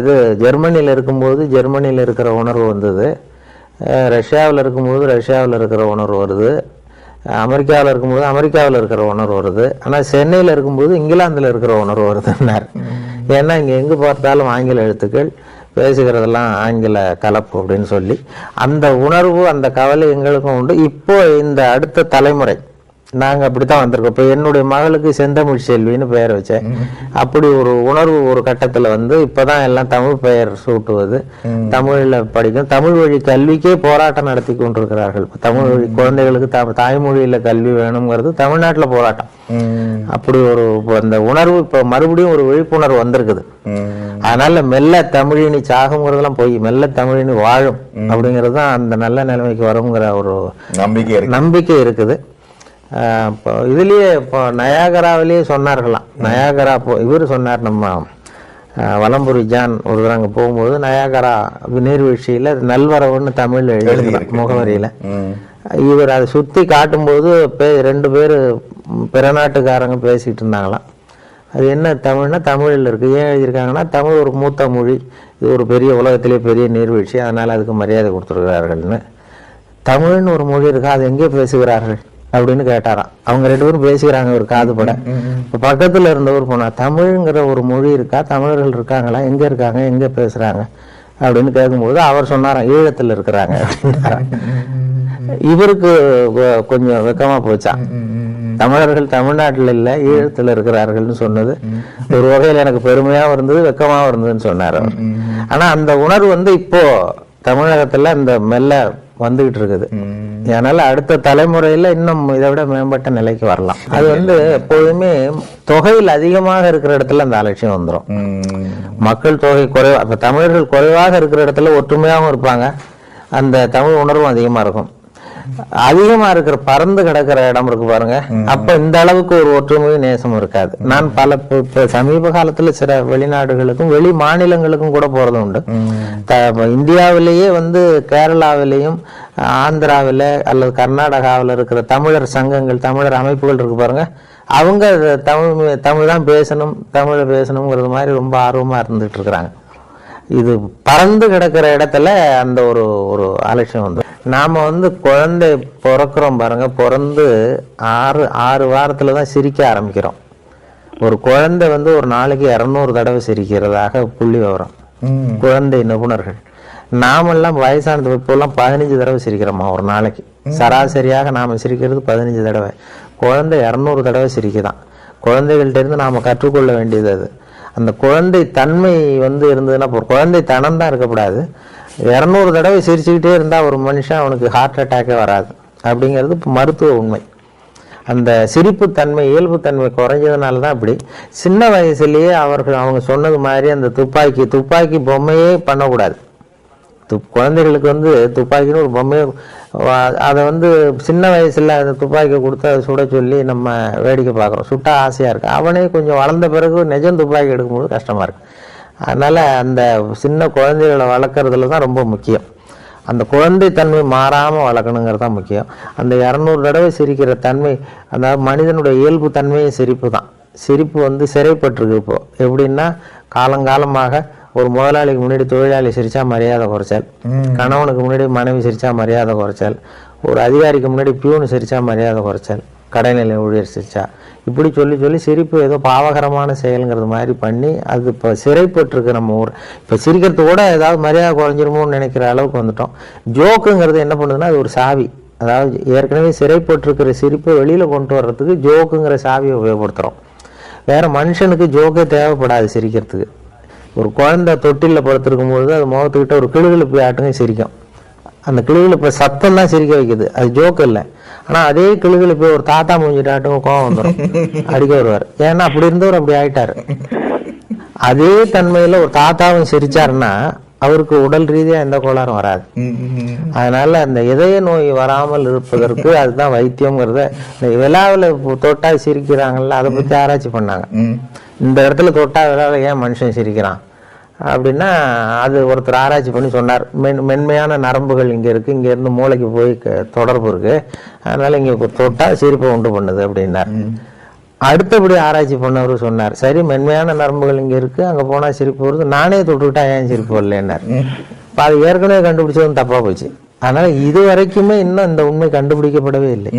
ஜெர்மனியில் இருக்கும்போது ஜெர்மனியில் இருக்கிற உணர்வு வந்தது, ரஷ்யாவில் இருக்கும்போது ரஷ்யாவில் இருக்கிற உணர்வு வருது, அமெரிக்காவில் இருக்கும்போது அமெரிக்காவில் இருக்கிற உணர்வு வருது, ஆனால் சென்னையில் இருக்கும்போது இங்கிலாந்தில் இருக்கிற உணர்வு வருதுன்னார். ஏன்னா இங்கே எங்கே பார்த்தாலும் ஆங்கில எழுத்துக்கள், பேசுகிறதெல்லாம் ஆங்கில கலப்பு அப்படின்னு சொல்லி அந்த உணர்வு அந்த கவலை எங்களுக்கும் உண்டு. இப்போ இந்த அடுத்த தலைமுறை நாங்கள் அப்படித்தான் வந்திருக்கோம். இப்போ என்னுடைய மகளுக்கு செந்தமிழ் செல்வின்னு பெயர் வச்சேன். அப்படி ஒரு உணர்வு ஒரு கட்டத்தில் வந்து இப்போதான் எல்லாம் தமிழ் பெயர் சூட்டுவது, தமிழில் படிக்கும், தமிழ் வழி கல்விக்கே போராட்டம் நடத்தி கொண்டிருக்கிறார்கள். தமிழ் வழி குழந்தைகளுக்கு தாய்மொழியில் கல்வி வேணுங்கிறது தமிழ்நாட்டில் போராட்டம். அப்படி ஒரு அந்த உணர்வு இப்போ மறுபடியும் ஒரு விழிப்புணர்வு வந்திருக்குது. அதனால மெல்ல தமிழினி சாகுங்கிறதெல்லாம் போய் மெல்ல தமிழினி வாழும் அப்படிங்கிறது தான் அந்த நல்ல நிலைமைக்கு வருங்கிற ஒரு நம்பிக்கை இருக்குது. இப்போ இதுலேயே இப்போ நயாகராவிலேயே சொன்னார்களாம். நயாகரா இவர் சொன்னார், நம்ம வலம்புரி ஜான் ஒரு அங்கே போகும்போது நயாகரா நீர்வீழ்ச்சியில் நல்வரவுன்னு தமிழ் எழுதியிருக்கிறார் முகவரியில். இவர் அதை சுற்றி காட்டும்போது 2 பேர் பிற நாட்டுக்காரங்க பேசிகிட்டு இருந்தாங்களாம். அது என்ன தமிழ்னா தமிழில் இருக்குது. ஏன் எழுதியிருக்காங்கன்னா, தமிழ் ஒரு மூத்த மொழி, இது ஒரு பெரிய உலகத்திலே பெரிய நீர்வீழ்ச்சி, அதனால் அதுக்கு மரியாதை கொடுத்துருக்கிறார்கள்னு. தமிழ்னு ஒரு மொழி இருக்கா, அது எங்கே பேசுகிறார்கள் அப்படின்னு கேட்டாராம். அவங்க 2 பேரும் பேசிக்கிறாங்க ஒரு காதுபட. இப்போ பக்கத்தில் இருந்தவர் போனா, தமிழ்ங்கிற ஒரு மொழி இருக்கா, தமிழர்கள் இருக்காங்களா, எங்கே இருக்காங்க, எங்கே பேசுகிறாங்க அப்படின்னு கேட்கும்போது அவர் சொன்னாராம், ஈழத்தில் இருக்கிறாங்க அப்படின்னாராம். இவருக்கு கொஞ்சம் வெக்கமாக போச்சான். தமிழர்கள் தமிழ்நாட்டில் இல்லை ஈழத்தில் இருக்கிறார்கள்னு சொன்னது ஒரு வகையில் எனக்கு பெருமையாகவும் இருந்தது, வெக்கமாகவும் இருந்ததுன்னு சொன்னார் அவர். ஆனால் அந்த உணர்வு வந்து இப்போ தமிழகத்தில் இந்த மெல்ல வந்துகிட்டு இருக்குது. அதனால அடுத்த தலைமுறையில் இன்னும் இதை விட மேம்பட்ட நிலைக்கு வரலாம். அது வந்து எப்போதுமே தொகையில் அதிகமாக இருக்கிற இடத்துல அந்த அலட்சியம் வந்துடும். மக்கள் தொகை குறைவா, இப்போ தமிழர்கள் குறைவாக இருக்கிற இடத்துல ஒற்றுமையாகவும் இருப்பாங்க, அந்த தமிழ் உணர்வும் அதிகமாக இருக்கும். அதிகமா இருக்கிற பறந்து கிடக்கிற இடம் இருக்கு பாருங்க, அப்ப இந்த அளவுக்கு ஒரு ஒற்றுமையும் நேசமும் இருக்காது. நான் பல சமீப காலத்துல சில வெளிநாடுகளுக்கும் வெளி மாநிலங்களுக்கும் கூட போறது உண்டு. இந்தியாவிலேயே வந்து கேரளாவிலையும் ஆந்திராவில அல்லது கர்நாடகாவில் இருக்கிற தமிழர் சங்கங்கள், தமிழர் அமைப்புகள் இருக்கு பாருங்க, அவங்க தமிழ் தான் பேசணும், தமிழை பேசணுங்கிறது மாதிரி ரொம்ப ஆர்வமா இருந்துட்டு இருக்கிறாங்க. இது பறந்து கிடக்கிற இடத்துல அந்த ஒரு ஒரு அலட்சியம் வந்து, நாம வந்து குழந்தை பிறக்கிறோம் பாருங்க, பிறந்து ஆறு வாரத்துல தான் சிரிக்க ஆரம்பிக்கிறோம். ஒரு குழந்தை வந்து ஒரு நாளைக்கு 200 தடவை சிரிக்கிறதாக புள்ளி விவரம் குழந்தை நிபுணர்கள். நாமெல்லாம் வயசானது இப்போல்லாம் 15 தடவை சிரிக்கிறோமா ஒரு நாளைக்கு. சராசரியாக நாம சிரிக்கிறது 15 தடவை. குழந்தை 200 தடவை சிரிக்குதான். குழந்தைகள்ட்ட இருந்து நாம கற்றுக்கொள்ள வேண்டியது அது. அந்த குழந்தை தன்மை வந்து இருந்ததுன்னா, குழந்தை தனம் தான் இருக்கக்கூடாது. 200 தடவை சிரிச்சுக்கிட்டே இருந்தால் ஒரு மனுஷன் அவனுக்கு ஹார்ட் அட்டாக்கே வராது அப்படிங்கிறது மருத்துவ உண்மை. அந்த சிரிப்பு தன்மை, இயல்பு தன்மை குறைஞ்சதுனால தான் அப்படி. சின்ன வயசுலேயே அவங்க சொன்னது மாதிரி அந்த துப்பாக்கி பொம்மையே பண்ணக்கூடாது. குழந்தைகளுக்கு வந்து துப்பாக்கின்னு ஒரு பொம்மையை, அதை வந்து சின்ன வயசுல அந்த துப்பாக்கியை கொடுத்து அதை சுட சொல்லி நம்ம வேடிக்கை பார்க்குறோம். சுட்டா ஆசையாக இருக்கு. அவனே கொஞ்சம் வளர்ந்த பிறகு நிஜம் துப்பாக்கி எடுக்கும்போது கஷ்டமாக இருக்கு. அதனால அந்த சின்ன குழந்தைகளை வளர்க்குறதுல தான் ரொம்ப முக்கியம். அந்த குழந்தை தன்மை மாறாமல் வளர்க்கணுங்கிறது தான் முக்கியம். அந்த 200 தடவை சிரிக்கிற தன்மை, அதாவது மனிதனுடைய இயல்பு தன்மையே சிரிப்பு தான். சிரிப்பு வந்து சிறைப்பட்டிருக்கு. இப்போ எப்படின்னா, காலங்காலமாக ஒரு முதலாளிக்கு முன்னாடி தொழிலாளி சிரிச்சா மரியாதை குறைச்சல், கணவனுக்கு முன்னாடி மனைவி சிரிச்சா மரியாதை குறைச்சல், ஒரு அதிகாரிக்கு முன்னாடி பியூனு சிரிச்சா மரியாதை குறைச்சல், கடைநிலை ஊழியர் சிரிச்சா, இப்படி சொல்லி சிரிப்பு ஏதோ பாவகரமான செயலுங்கிறது மாதிரி பண்ணி அது இப்போ சிறைப்பட்டிருக்கு நம்ம ஊர். இப்போ சிரிக்கிறது கூட ஏதாவது மரியாதை குறைஞ்சிருமோன்னு நினைக்கிற அளவுக்கு வந்துட்டோம். ஜோக்குங்கிறது என்ன பண்ணுதுன்னா, அது ஒரு சாவி. அதாவது ஏற்கனவே சிறைப்பட்டிருக்கிற சிரிப்பை வெளியில் கொண்டு வர்றதுக்கு ஜோக்குங்கிற சாவியை உபயோகப்படுத்துகிறோம். வேறு மனுஷனுக்கு ஜோக்கே தேவைப்படாது சிரிக்கிறதுக்கு. ஒரு குழந்தை தொட்டிலில் படுத்திருக்கும் பொழுது அது முகத்துக்கிட்ட ஒரு கிளுகிழப்பு ஆட்டுங்க சிரிக்கும். அந்த கிளுகிழப்பு சத்தம் தான் சிரிக்க வைக்குது, அது ஜோக்கு இல்லை. ஆனால் அதே கிளுகிழப்பு ஒரு தாத்தா மூஞ்சிட்டாட்டும் கோவம் வந்துடும், அடிக்க வருவார். ஏன்னா அப்படி இருந்தவர் அப்படி ஆயிட்டாரு. அதே தன்மையில் ஒரு தாத்தாவும் சிரிச்சாருன்னா அவருக்கு உடல் ரீதியாக எந்த கோளாறும் வராது. அதனால அந்த இதய நோய் வராமல் இருப்பதற்கு அதுதான் வைத்தியம்ங்கிறத இந்த விழாவில் தொட்டா சிரிக்கிறாங்கல்ல, அதை பற்றி ஆராய்ச்சி பண்ணாங்க. இந்த இடத்துல தொட்டா விழாவில் ஏன் மனுஷன் சிரிக்கிறான் அப்படின்னா, அது ஒருத்தர் ஆராய்ச்சி பண்ணி சொன்னார். மென்மையான நரம்புகள் இங்கே இருக்குது, இங்கேருந்து மூளைக்கு போய் தொடர்பு இருக்குது, அதனால் இங்கே தொட்டா சிரிப்பை உண்டு பண்ணுது அப்படின்னார். அடுத்தபடி ஆராய்ச்சி பண்ணவர் சொன்னார், சரி மென்மையான நரம்புகள் இங்கே இருக்குது, அங்கே போனால் சிரிப்பு வருது, நானே தொட்டுக்கிட்டா ஏன் சிரிப்பு வரலன்னார். இப்போ அது ஏற்கனவே கண்டுபிடிச்சதும் தப்பாக போச்சு. அதனால இது வரைக்குமே இன்னும் இந்த உண்மை கண்டுபிடிக்கப்படவே இல்லை.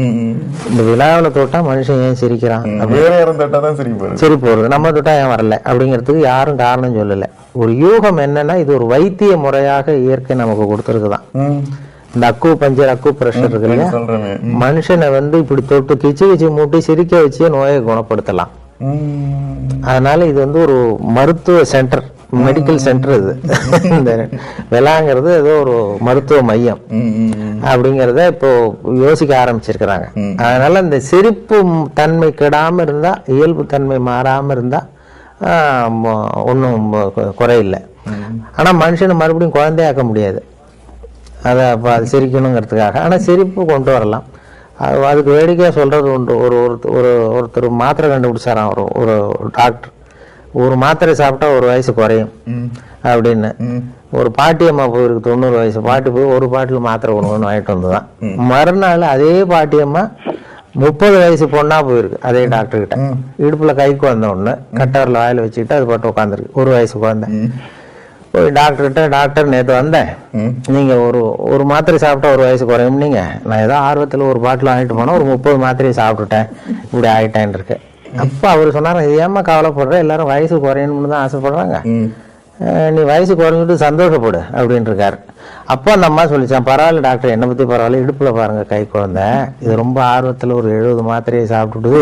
இந்த விழாவில் தொட்டா மனுஷன் ஏன் சிரிக்கிறான், சிரிப்பு வருது, நம்ம தொட்டா ஏன் வரல அப்படிங்கிறதுக்கு யாரும் காரணம் சொல்லலை. ஒரு யூகம் என்னன்னா, இது ஒரு வைத்திய முறையாக இயற்கை நமக்கு கொடுத்துருக்குதான். இந்த அக்கு பஞ்சர், அக்கு பிரஷர் இருக்கு இல்லையா, மனுஷனை வந்து இப்படி தொட்டு கிச்சு மூட்டி சிரிக்க வச்சு நோயை குணப்படுத்தலாம். அதனால இது வந்து ஒரு மருத்துவ சென்டர், மெடிக்கல் சென்டர். இது இந்த விழாங்கிறது ஏதோ ஒரு மருத்துவ மையம் அப்படிங்கிறத இப்போ யோசிக்க ஆரம்பிச்சிருக்கிறாங்க. அதனால இந்த சிரிப்பு தன்மை கெடாம இருந்தா, இயல்பு தன்மை மாறாம இருந்தா ஒன்றும் குறையில்லை. ஆனா மனுஷனை மறுபடியும் குழந்தையாக்க முடியாது, அதை அது சிரிக்கணுங்கிறதுக்காக. ஆனா சிரிப்பு கொண்டு வரலாம். அதுக்கு வேடிக்கையாக சொல்றது உண்டு. ஒருத்தர் மாத்திரை கண்டுபிடிச்சாராம், ஒரு டாக்டர். ஒரு மாத்திரை சாப்பிட்டா ஒரு வயசு குறையும் அப்படின்னு. ஒரு பாட்டியம்மா போயிருக்கு, 90 வயசு பாட்டி போய் ஒரு பாட்டில் மாத்திரை ஒன்று வாங்கிட்டு வந்துதான். மறுநாள் அதே பாட்டியம்மா 30 வயசு பொண்ணா போயிருக்கு அதே டாக்டர் கிட்ட. இடுப்புல கை குழந்தை ஒண்ணு கட்டவரில் வாயில வச்சுக்கிட்டு அது பாட்டு உட்காந்துருக்கு, ஒரு வயசு குழந்தை. போய் டாக்டர்கிட்ட, டாக்டர் நேற்று வந்தேன், நீங்க ஒரு மாத்திரை சாப்பிட்டா ஒரு வயசு குறையும், நீங்க நான் ஏதோ ஆர்வத்தில் ஒரு பாட்டில் வாங்கிட்டு போனா ஒரு 30 மாத்திரையை சாப்பிட்டுட்டேன், இப்படி ஆயிட்டேன் இருக்கு. அப்ப அவரு சொன்னாரு, இது ஏமா கவலைப்படுற, எல்லாரும் வயசு குறையணும்னு தான் ஆசைப்படுறாங்க, நீ வயசு குறைஞ்சிட்டு சந்தோஷப்படு அப்படின்னு இருக்காரு. அப்போ அந்த அம்மா சொல்லிச்சான், பரவாயில்ல டாக்டர், என்னை பற்றி பரவாயில்ல, இடுப்பில் பாருங்க கை குழந்தை, இது ரொம்ப ஆர்வத்தில் ஒரு 70 மாத்திரையை சாப்பிட்டுட்டு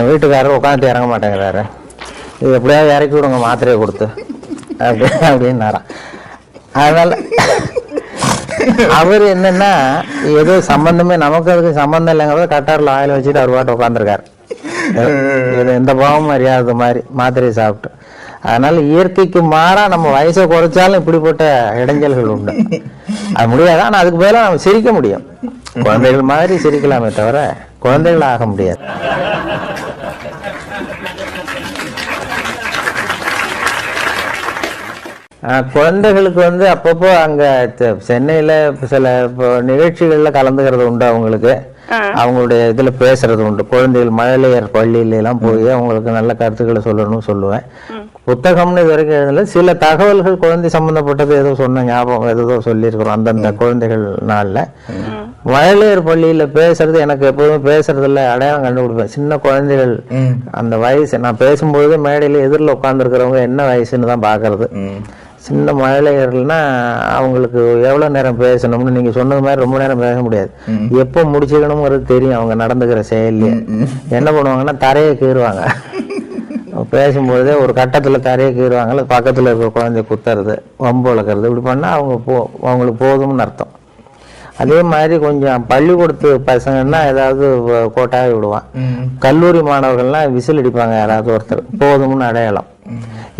என் வீட்டுக்காரர் உட்காந்து இறங்க மாட்டேங்கிறாரு, இது எப்படியாவது இறக்கி விடுங்க மாத்திரையை கொடுத்து அப்படின்னாராம். அதனால அவர் என்னன்னா ஏதோ சம்பந்தமே நமக்கு அதுக்கு சம்பந்தம் இல்லைங்கிறத கட்டாரில் ஆயில் வச்சுட்டு அவர் பாட்டு உட்காந்துருக்காரு, எந்த பாவமும் அறியாத மாதிரி மாத்திரையை சாப்பிட்டு. அதனால இயற்கைக்கு மாறா நம்ம வயசை குறைச்சாலும் இப்படிப்பட்ட இடைஞ்சல்கள் உண்டு. அது முடியாது. ஆனால் அதுக்கு பதிலாக நம்ம சிரிக்க முடியும், குழந்தைகள் மாதிரி சிரிக்கலாமே தவிர குழந்தைகள் ஆக முடியாது. குழந்தைகளுக்கு அப்பப்போ அங்க சென்னையில சில நிகழ்ச்சிகள்ல கலந்துக்கிறது உண்டு. அவங்களுக்கு அவங்களுடைய இதுல பேசுறது உண்டு. குழந்தைகள் மழலையர் பள்ளியில எல்லாம் போய் அவங்களுக்கு நல்ல கருத்துக்களை சொல்லணும்னு சொல்லுவேன். புத்தகம்னு இது வரைக்கும் எழுதல. சில தகவல்கள் குழந்தை சம்பந்தப்பட்டது ஏதோ சொன்ன ஞாபகம் ஏதோ சொல்லியிருக்கிறோம் அந்தந்த குழந்தைகள் நாள்ல. மழலையர் பள்ளியில பேசுறது எனக்கு எப்போதுமே பேசுறதுல அடையாளம் கண்டுபிடிப்பேன். சின்ன குழந்தைகள் அந்த வயசு, நான் பேசும்போது மேடையில எதிரில் உட்காந்துருக்கிறவங்க என்ன வயசுன்னு தான் பாக்குறது. சின்ன மழலையர்கள்னா அவங்களுக்கு எவ்வளவு நேரம் பேசணும்னு நீங்க சொன்னது மாதிரி ரொம்ப நேரம் பேச முடியாது, எப்போ முடிச்சுக்கணுங்கிறது தெரியும். அவங்க நடந்துக்கிற செயல்லையே என்ன பண்ணுவாங்கன்னா தரையை கீறுவாங்க. பேசும்போதே ஒரு கட்டத்துல தரையை கீறுவாங்கல்ல, பக்கத்துல இருக்கிற குழந்தைய குத்துறது, வம்பு வளர்க்கறது, இப்படி பண்ணா அவங்களுக்கு போதும்னு அர்த்தம். அதே மாதிரி கொஞ்சம் பள்ளிக்கூடத்து பசங்கன்னா ஏதாவது கோட்டாக விடுவான். கல்லூரி மாணவர்கள்லாம் விசில் அடிப்பாங்க யாராவது ஒருத்தர், போதும்னு அடையாளம்.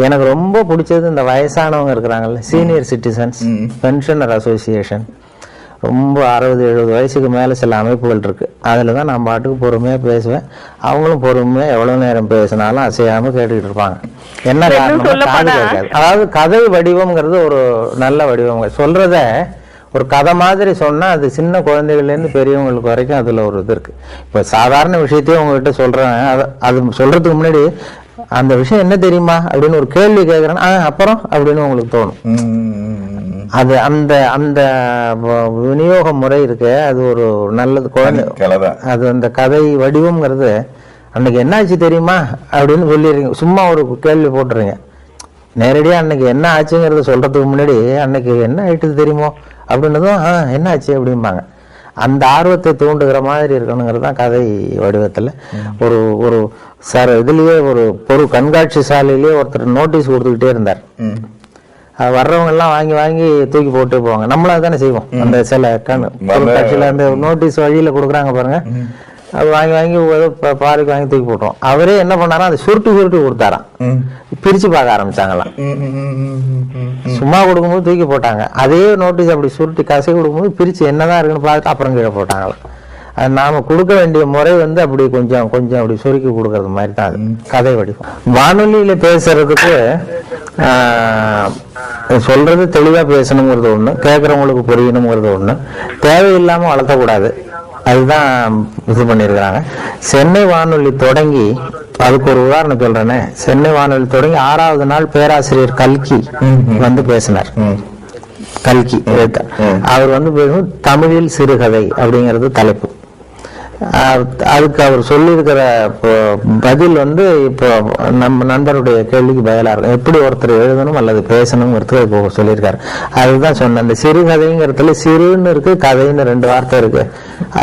எனக்கு ரொம்ப பிடிச்சது இந்த வயசானவங்க இருக்கிறாங்கல்ல, சீனியர் சிட்டிசன்ஸ் பென்ஷனர் அசோசியேஷன், ரொம்ப 60-70 வயசுக்கு மேலே சில அமைப்புகள் இருக்கு. அதில் தான் நான் பாட்டுக்கு பொறுமையாக பேசுவேன். அவங்களும் பொறுமையாக எவ்வளோ நேரம் பேசினாலும் அசையாமல் கேட்டுக்கிட்டு இருப்பாங்க. என்ன காரணம்? காது கேட்காது. அதாவது கதை வடிவம்ங்கிறது ஒரு நல்ல வடிவம். சொல்றத ஒரு கதை மாதிரி சொன்னா அது சின்ன குழந்தைகள்லேருந்து பெரியவங்களுக்கு வரைக்கும் அதுல ஒரு இது இருக்கு. இப்போ சாதாரண விஷயத்தையும் உங்ககிட்ட சொல்றேன், அது சொல்றதுக்கு முன்னாடி அந்த விஷயம் என்ன தெரியுமா அப்படின்னு ஒரு கேள்வி கேட்கறேன்னா அப்புறம் அப்படின்னு உங்களுக்கு தோணும். அது அந்த அந்த விநியோக முறை இருக்கு, அது ஒரு நல்லது. குழந்தை அது அந்த கதை வடிவம்ங்கிறது அன்னைக்கு என்ன ஆச்சு தெரியுமா அப்படின்னு சொல்லிடுறீங்க. சும்மா ஒரு கேள்வி போட்டுறீங்க, நேரடியாக அன்னைக்கு என்ன ஆச்சுங்கிறத சொல்றதுக்கு முன்னாடி அன்னைக்கு என்ன ஆயிட்டுது தெரியுமோ அப்படின்னதும் என்ன ஆச்சு அப்படிம்பாங்க. அந்த ஆர்வத்தை தூண்டுகிற மாதிரி இருக்கணுங்கிறது தான் கதை வடிவத்தில். ஒரு ஒரு சார் இதுலயே ஒரு கண்காட்சி சாலையிலேயே ஒருத்தர் நோட்டீஸ் கொடுத்துக்கிட்டே இருந்தார். வர்றவங்க எல்லாம் வாங்கி வாங்கி தூக்கி போட்டு போவாங்க. நம்மளா தானே செய்வோம். அந்த சில கண்காட்சியில அந்த நோட்டீஸ் வழியில கொடுக்குறாங்க பாருங்க, அது வாங்கி வாங்கி பாருக்கு வாங்கி தூக்கி போட்டோம். அவரே என்ன பண்ணாராம், அதை சுருட்டி கொடுத்தாராம். பிரிச்சு பார்க்க ஆரம்பிச்சாங்களாம். சும்மா கொடுக்கும்போது தூக்கி போட்டாங்க, அதே நோட்டீஸ் அப்படி சுருட்டி கசை கொடுக்கும்போது பிரிச்சு என்னதான் இருக்குன்னு பார்த்துட்டு அப்புறம் கீழே போட்டாங்களாம். அது நாம கொடுக்க வேண்டிய முறை அப்படி கொஞ்சம் கொஞ்சம் அப்படி சுருக்கி கொடுக்கறது மாதிரி தான் அது கதை வடிவம். வானொலியில பேசுறதுக்கு சொல்றது தெளிவா பேசணுங்கிறது ஒண்ணு, கேட்கறவங்களுக்கு புரியணுங்கிறது ஒண்ணு, தேவையில்லாம வளர்த்தக்கூடாது. அதுதான் இது பண்ணிருக்கிறாங்க. சென்னை வானொலி தொடங்கி, அதுக்கு ஒரு உதாரணம் சொல்றேனே, சென்னை வானொலி தொடங்கி 6வது நாள் பேராசிரியர் கல்கி பேசினார். கல்கி அவர் பேசணும் தமிழில் சிறுகதை அப்படிங்கிறது தலைப்பு. அதுக்கு அவர் சொல்லியிருக்கிற பதில் இப்போ நம்ம நண்பருடைய கேள்விக்கு பதிலா இருக்கும். எப்படி ஒருத்தர் எழுதணும் அல்லது பேசணுங்கிறது இப்போ சொல்லியிருக்காரு. அதுதான் சொன்ன அந்த சிறுகதைங்கிறதுல சிறுன்னு இருக்கு, கதைன்னு 2 வார்த்தை இருக்கு.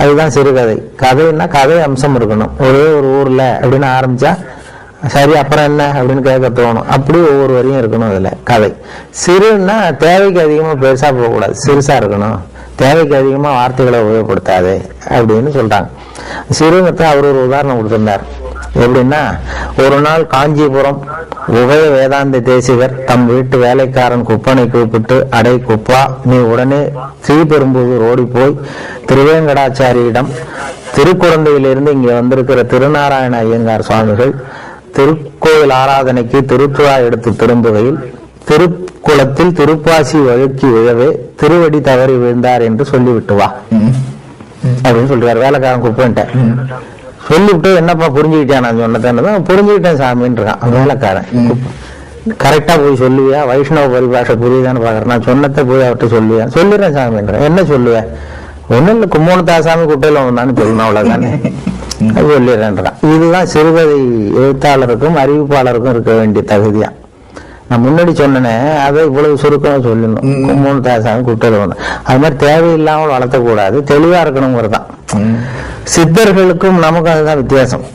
அதுதான் சிறுகதை. கதைன்னா கதை அம்சம் இருக்கணும். ஒரே ஒரு ஊர்ல அப்படின்னு ஆரம்பிச்சா சரி அப்புறம் என்ன அப்படின்னு கேட்க தோணும். அப்படி ஒவ்வொரு வரையும் இருக்கணும் அதுல கதை. சிறுன்னா தேவைக்கு அதிகமா பெருசா போகக்கூடாது, சிறுசா இருக்கணும். தேவைக்கு அதிகமா வார்த்தைகளை உபயோகப்படுத்தாது அப்படின்னு சொல்றாங்க. சிறுங்கத்தை அவர் ஒரு உதாரணம் கொடுத்திருந்தார். எப்படின்னா, ஒரு நாள் காஞ்சிபுரம் உபய வேதாந்த தேசிகர் தம் வீட்டு வேலைக்காரன் குப்பனை கூப்பிட்டு, அடை குப்பா, நீ உடனே ஸ்ரீபெரும்புதூர் ஓடி போய் திருவேங்கடாச்சாரியிடம் திருக்குழந்தையிலிருந்து இங்கே வந்திருக்கிற திருநாராயண ஐயங்கார் சுவாமிகள் திருக்கோயில் ஆராதனைக்கு திருத்துழா எடுத்து திரும்புகையில் திருக்குளத்தில் திருப்பாசி வழுக்கி விழவே திருவடி தவறி விழுந்தார் என்று சொல்லிவிட்டு வா அப்படின்னு சொல்றாரு. வேலைக்காரன் குப்பன்ட்ட சொல்லிவிட்டு, என்னப்பா புரிஞ்சுக்கிட்டேன் நான் சொன்னதான்? புரிஞ்சுக்கிட்டேன் சாமின்னு இருக்கான் வேலைக்காரன். கரெக்டா போய் சொல்லுவியா? வைஷ்ணவ பரிபாஷை புரியுதான்னு பாக்குறேன். நான் சொன்னதை போய் அவர்கிட்ட சொல்லுவேன். சொல்லிடுறேன் சாமின்ற. என்ன சொல்லுவேன்? ஒன்னும் இல்லை, கும்போணத்தாசாமி குட்டையில வந்தான்னு சொல்லணும், அவ்வளவுதானே. சொல்லிடுறேன்றான். இதுதான் சிறுகதை எழுத்தாளருக்கும் அறிவிப்பாளருக்கும் இருக்க வேண்டிய தகுதியா. நான் முன்னாடி சொன்னேன், அதை இவ்வளவு சுருக்கம் சொல்லணும். 3 தாசாமி குட்டல் ஒன்று. அது மாதிரி தேவையில்லாமல் வளர்த்தக்கூடாது, தெளிவா இருக்கணுங்கிறதான். சித்தர்களுக்கும் நமக்கும் அதுதான் வித்தியாசம்.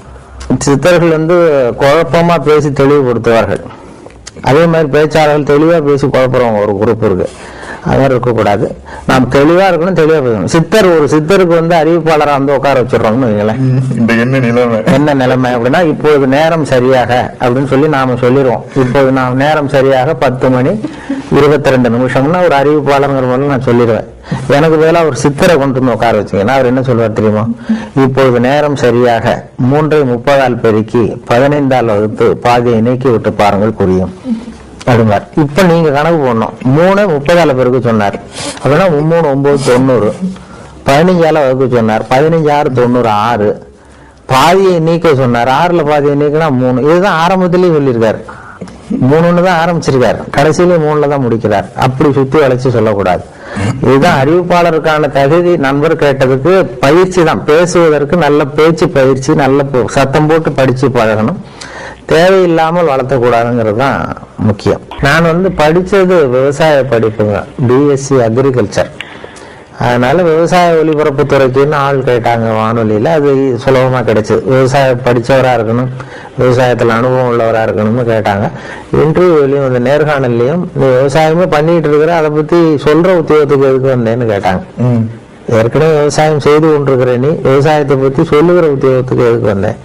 சித்தர்கள் குழப்பமா பேசி தெளிவுபடுத்துவார்கள். அதே மாதிரி பேச்சாளர்கள் தெளிவா பேசி குழப்பறவங்க ஒரு குரூப் இருக்கு. அது மாதிரி இருக்கக்கூடாது. நாம் தெளிவா இருக்கணும், தெளிவா பேசணும். ஒரு சித்தருக்கு அறிவிப்பாளராக உட்கார வச்சிடறோம்னு வைங்களேன். என்ன நிலைமை அப்படின்னா, இப்பொழுது நேரம் சரியாக அப்படின்னு சொல்லி நாம சொல்லிடுவோம். இப்போது நாம் நேரம் சரியாக 10 மணி 22 நிமிஷம்னா ஒரு அறிவிப்பாளர் நான் சொல்லிடுவேன். எனக்கு பதிலா ஒரு சித்தரை கொண்டு உட்கார வச்சுங்கன்னா அவர் என்ன சொல்வார் தெரியுமா? இப்பொழுது நேரம் சரியாக 3:30 பெருக்கி 15 வகுத்து பாதியை நீக்கி விட்டு பாருங்கள் புரியும் அப்படின்னார். இப்ப நீங்க கணக்கு போடணும். 3:30 பேருக்கு சொன்னார் அப்படின்னா 3 9 90, 15 வகுப்பு சொன்னார், 15 6 96, பாதியை நீக்க சொன்னார். 6ல் பாதியை நீக்கினா 3. இதுதான் ஆரம்பத்திலேயே சொல்லியிருக்காரு. 3 தான் ஆரம்பிச்சிருக்காரு, கடைசியிலேயே 3ல் தான் முடிக்கிறார். அப்படி சுத்தி வளைச்சு சொல்லக்கூடாது. இதுதான் அறிவிப்பாளருக்கான தகுதி. நண்பர் கேட்டதுக்கு பயிற்சி தான். பேசுவதற்கு நல்ல பேச்சு பயிற்சி, நல்ல சத்தம் போட்டு படிச்சு பழகணும். தேவையில்லாமல் வளர்த்தக்கூடாதுங்கிறது தான் முக்கியம். நான் படித்தது விவசாய படிப்புங்க, பிஎஸ்சி அக்ரிகல்ச்சர். அதனால விவசாய ஒலிபரப்புத்துறைக்குன்னு ஆள் கேட்டாங்க வானொலியில். அது சுலபமாக கிடைச்சது. விவசாயம் படித்தவராக இருக்கணும், விவசாயத்தில் அனுபவம் உள்ளவராக இருக்கணும்னு கேட்டாங்க. இன்டர்வியூலையும் அந்த நேர்காணல்லையும் விவசாயமே பண்ணிட்டு இருக்கிற, அதை பற்றி சொல்கிற உத்தியோகத்துக்கு எதுக்கு வந்தேன்னு கேட்டாங்க. ஏற்கனவே விவசாயம் செய்து கொண்டிருக்கிறேன், நீ விவசாயத்தை பற்றி சொல்லுகிற உத்தியோகத்துக்கு எதுக்கு வந்தேன்?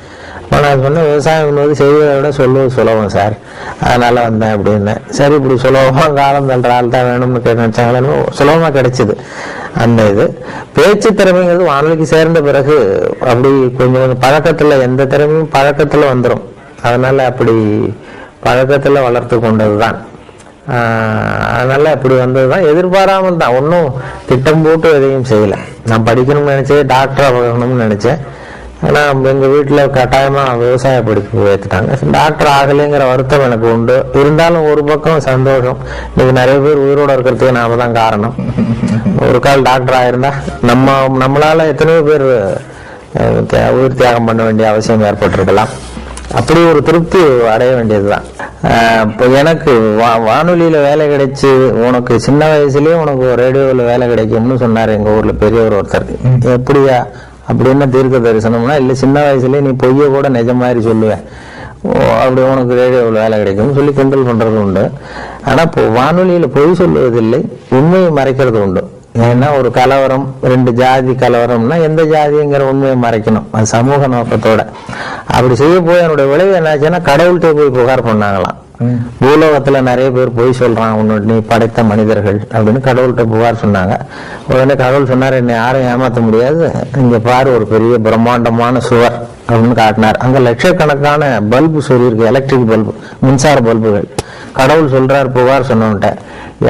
நான் சொன்னேன், விவசாயம் செய்வதை விட சொல்லுவது சுலபம் சார், அதனால வந்தேன் அப்படின்னு. சரி, இப்படி சுலபமாக காலம் தள்ளுற ஆள் தான் வேணும்னு நினைச்சாங்களே, சுலபமாக கிடைச்சிது அந்த இது. பேச்சு திறமைங்கிறது வானொலிக்கு சேர்ந்த பிறகு அப்படி கொஞ்சம் பழக்கத்தில், எந்த திறமையும் பழக்கத்தில் வந்துடும். அதனால அப்படி பழக்கத்தில் வளர்த்து கொண்டது தான். அதனால அப்படி வந்தது தான். எதிர்பாராமல் தான், ஒன்றும் திட்டம் போட்டு எதையும் செய்யலை. நான் படிக்கணும்னு நினைச்சேன், டாக்டராக படிக்கணும்னு நினைச்சேன். ஆனால் எங்கள் வீட்டில் கட்டாயமாக விவசாய படிப்பு ஏற்றுட்டாங்க. டாக்டர் ஆகலைங்கிற வருத்தம் எனக்கு உண்டு. இருந்தாலும் ஒரு பக்கம் சந்தோஷம், இன்னைக்கு நிறைய பேர் உயிரோடு இருக்கிறதுக்கு நாம தான் காரணம். ஒரு கால் டாக்டர் ஆகிருந்தா நம்மளால எத்தனையோ பேர் உயிர் தியாகம் பண்ண வேண்டிய அவசியம் ஏற்பட்டிருக்கலாம். அப்படி ஒரு திருப்தி அடைய வேண்டியதுதான். இப்போ எனக்கு வானொலியில் வேலை கிடைச்சி, உனக்கு சின்ன வயசுலேயே உனக்கு ரேடியோவில் வேலை கிடைக்கும்னு சொன்னார் எங்கள் ஊரில் பெரியவர் ஒருத்தர். எப்படியா அப்படின்னு தீர்க்க தரிசனம்னா, இல்லை சின்ன வயசுலேயே நீ பொய்ய கூட நிஜ மாதிரி சொல்லுவேன், அப்படி உனக்கு ரேடியோவில் வேலை கிடைக்கும்னு சொல்லி கிண்டல் பண்ணுறது உண்டு. ஆனால் இப்போ வானொலியில் பொய் சொல்லுவதில்லை, உண்மையை மறைக்கிறது உண்டு. ஏன்னா ஒரு கலவரம், 2 ஜாதி கலவரம்னா எந்த ஜாதிங்கிற உண்மையை மறைக்கணும், அது சமூக நோக்கத்தோட. அப்படி செய்ய போய் என்னுடைய விளைவு என்னாச்சுன்னா, கடவுள்கிட்ட போய் புகார் பண்ணாங்களாம். பூலோகத்துல நிறைய பேர் பொய் சொல்றான், உன்னோட நீ படைத்த மனிதர்கள் அப்படின்னு கடவுள்கிட்ட புகார் சொன்னாங்க. உடனே கடவுள் சொன்னார், என்னை யாரும் ஏமாற்ற முடியாது, இங்க பாரு ஒரு பெரிய பிரம்மாண்டமான சுவர் அப்படின்னு காட்டினார். அங்க லட்சக்கணக்கான பல்பு சொல்லியிருக்கு, எலக்ட்ரிக் பல்பு, மின்சார பல்புகள். கடவுள் சொல்றார், புகார் சொன்னவன்ட்ட,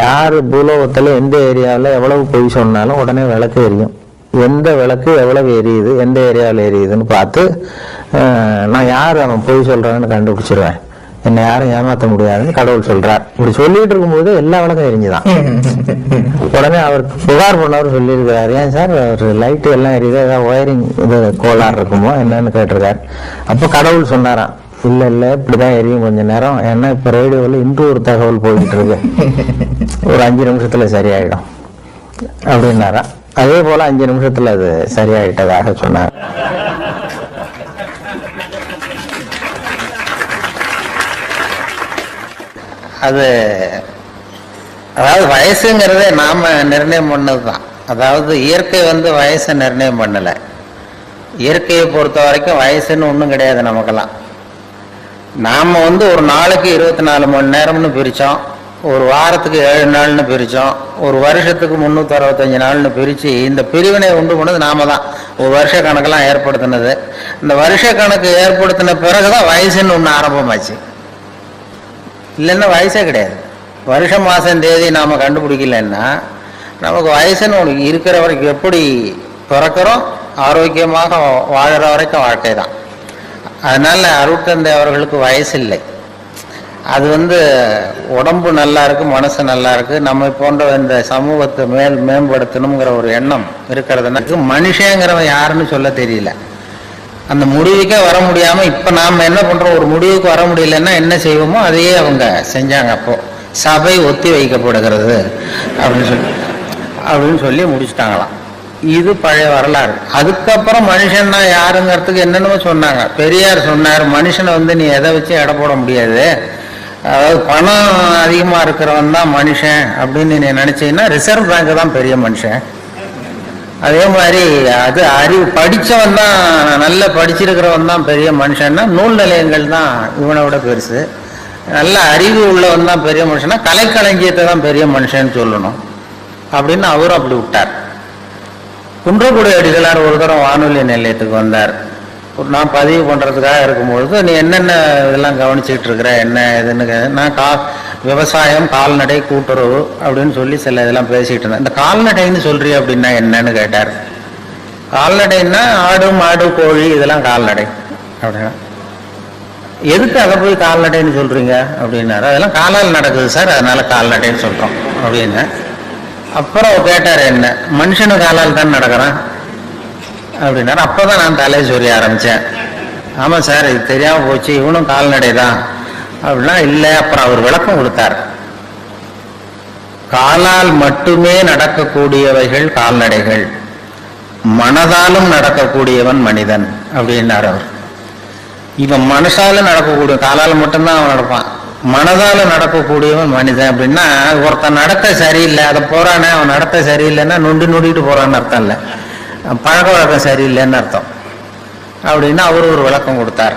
யாரு பூலோகத்துல எந்த ஏரியாவில் எவ்வளவு பொய் சொன்னாலும் உடனே விளக்கு எரியும். எந்த விளக்கு எவ்வளவு எரியுது, எந்த ஏரியாவில் எரியுதுன்னு பார்த்து நான் யார் அவன் பொய் சொல்றான்னு கண்டுபிடிச்சிருவேன், என்னை யாரும் ஏமாற்ற முடியாதுன்னு கடவுள் சொல்றார். இப்படி சொல்லிட்டு இருக்கும்போது எல்லா விளக்கும் எரிஞ்சுதான். உடனே அவர் புகார் பண்ணவர் சொல்லியிருக்கிறார், ஏன் சார் ஒரு லைட்டு எல்லாம் எரியுது, ஏதாவது ஒயரிங் இது கோளாறு இருக்குமோ என்னன்னு கேட்டிருக்காரு. அப்போ கடவுள் சொன்னாராம், இல்லை இல்லை இப்படிதான் எரியும் கொஞ்ச நேரம், ஏன்னா இப்போ ரேடியோவில் இன்று ஒரு தகவல் போய்கிட்டு இருக்கு, ஒரு 5 நிமிஷத்துல சரியாயிடும் அப்படின்னாரா. அதே போல 5 நிமிஷத்துல அது சரியாயிட்டதாக சொன்னார். அது அதாவது வயசுங்கிறதே நாம நிர்ணயம் பண்ணதுதான். அதாவது இயற்கை வயசை நிர்ணயம் பண்ணல. இயற்கையை பொறுத்த வரைக்கும் வயசுன்னு ஒன்றும் கிடையாது நமக்கெல்லாம். நாம ஒரு நாளைக்கு 24 மணி நேரம்னு பிரித்தோம், ஒரு வாரத்துக்கு 7 நாள்னு பிரித்தோம், ஒரு வருஷத்துக்கு 365 நாள்னு பிரித்து இந்த பிரிவினை உண்டு பண்ணது நாம தான். ஒரு வருஷ கணக்கெல்லாம் ஏற்படுத்தினது. இந்த வருஷ கணக்கு ஏற்படுத்தின பிறகுதான் வயசுன்னு ஒன்று ஆரம்பமாச்சு. இல்லைன்னா வயசே கிடையாது. வருஷம் மாதம் தேதி நாம் கண்டுபிடிக்கலன்னா நமக்கு வயசுன்னு ஒன்று இருக்கிற வரைக்கும், எப்படி பிறக்கிறோம் ஆரோக்கியமாக வாழற வரைக்கும் வாழ்க்கை தான். அதனால அருட்தந்தை அவர்களுக்கு வயசு இல்லை. அது உடம்பு நல்லா இருக்கு, மனசு நல்லா இருக்கு, நம்ம போன்ற இந்த சமூகத்தை மேம்படுத்தணுங்கிற ஒரு எண்ணம் இருக்கிறதுனால மனுஷங்கிறவன் யாருன்னு சொல்ல தெரியல. அந்த முடிவுக்கே வர முடியாமல் இப்போ நாம் என்ன பண்ணுறோம், ஒரு முடிவுக்கு வர முடியலன்னா என்ன செய்வோமோ அதையே அவங்க செஞ்சாங்க. அப்போ சபை ஒத்தி வைக்கப்படுகிறது அப்படின்னு சொல்லி முடிச்சுட்டாங்களாம். இது பழைய வரலாறு. அதுக்கப்புறம் மனுஷன்னா யாருங்கிறதுக்கு என்னென்னமோ சொன்னாங்க. பெரியார் சொன்னார், மனுஷனை நீ எதை வச்சு எடை போட முடியாது, அதாவது பணம் அதிகமாக இருக்கிறவன் தான் மனுஷன் அப்படின்னு நீ நினச்சிங்கன்னா ரிசர்வ் பேங்க் தான் பெரிய மனுஷன். அதே மாதிரி அது அறிவு படித்தவன் தான், நல்லா படிச்சிருக்கிறவன் தான் பெரிய மனுஷன்னா நூல் நிலையங்கள் தான் இவனை விட பெருசு. நல்ல அறிவு உள்ளவன் தான் பெரிய மனுஷன்னா கலைக்களஞ்சியத்தை தான் பெரிய மனுஷன்னு சொல்லணும் அப்படின்னு அவரும் அப்படி விட்டார். குன்றக்குடி அடிகளார் ஒரு தரம் வானொலி நிலையத்துக்கு வந்தார். நான் பதிவு பண்ணுறதுக்காக இருக்கும்பொழுது, நீ என்னென்ன இதெல்லாம் கவனிச்சுட்டு இருக்கிற என்ன இதுன்னு நான் விவசாயம், கால்நடை, கூட்டுறவு அப்படின்னு சொல்லி சில இதெல்லாம் பேசிகிட்டு இருந்தேன். இந்த கால்நடைன்னு சொல்றிய அப்படின்னா என்னன்னு கேட்டார். கால்நடைன்னா ஆடு, மாடு, கோழி இதெல்லாம் கால்நடை அப்படின்னா, எதுக்கு அதை போய் கால்நடைன்னு சொல்றீங்க அப்படின்னாரு. அதெல்லாம் காலால் நடக்குது சார், அதனால கால்நடைன்னு சொல்கிறோம் அப்படின்னு. அப்புறம் கேட்டார், என்ன மனுஷனு காலால் தான் நடக்கிறான் அப்படின்னாரு. அப்போதான் நான் தலையை சொரிய ஆரம்பித்தேன். ஆமாம் சார், இது தெரியாமல் போச்சு, இவனும் கால்நடை தான் அப்படின்னா. இல்லை, அப்புறம் அவர் விளக்கம் கொடுத்தார். காலால் மட்டுமே நடக்கக்கூடியவைகள் கால்நடைகள், மனதாலும் நடக்கக்கூடியவன் மனிதன் அப்படின்னார் அவர். இவன் மனசால நடக்கக்கூடிய, காலால் மட்டும்தான் அவன் நடப்பான், மனதால நடக்கக்கூடியவன் மனிதன் அப்படின்னா, ஒருத்தன் நடத்த சரியில்லை அதை போறானே, அவன் நடத்த சரியில்லைன்னா நொண்டிட்டு போறான்னு அர்த்தம் இல்லை, பழக்க வழக்கம் சரியில்லைன்னு அர்த்தம் அப்படின்னு அவர் ஒரு விளக்கம் கொடுத்தார்.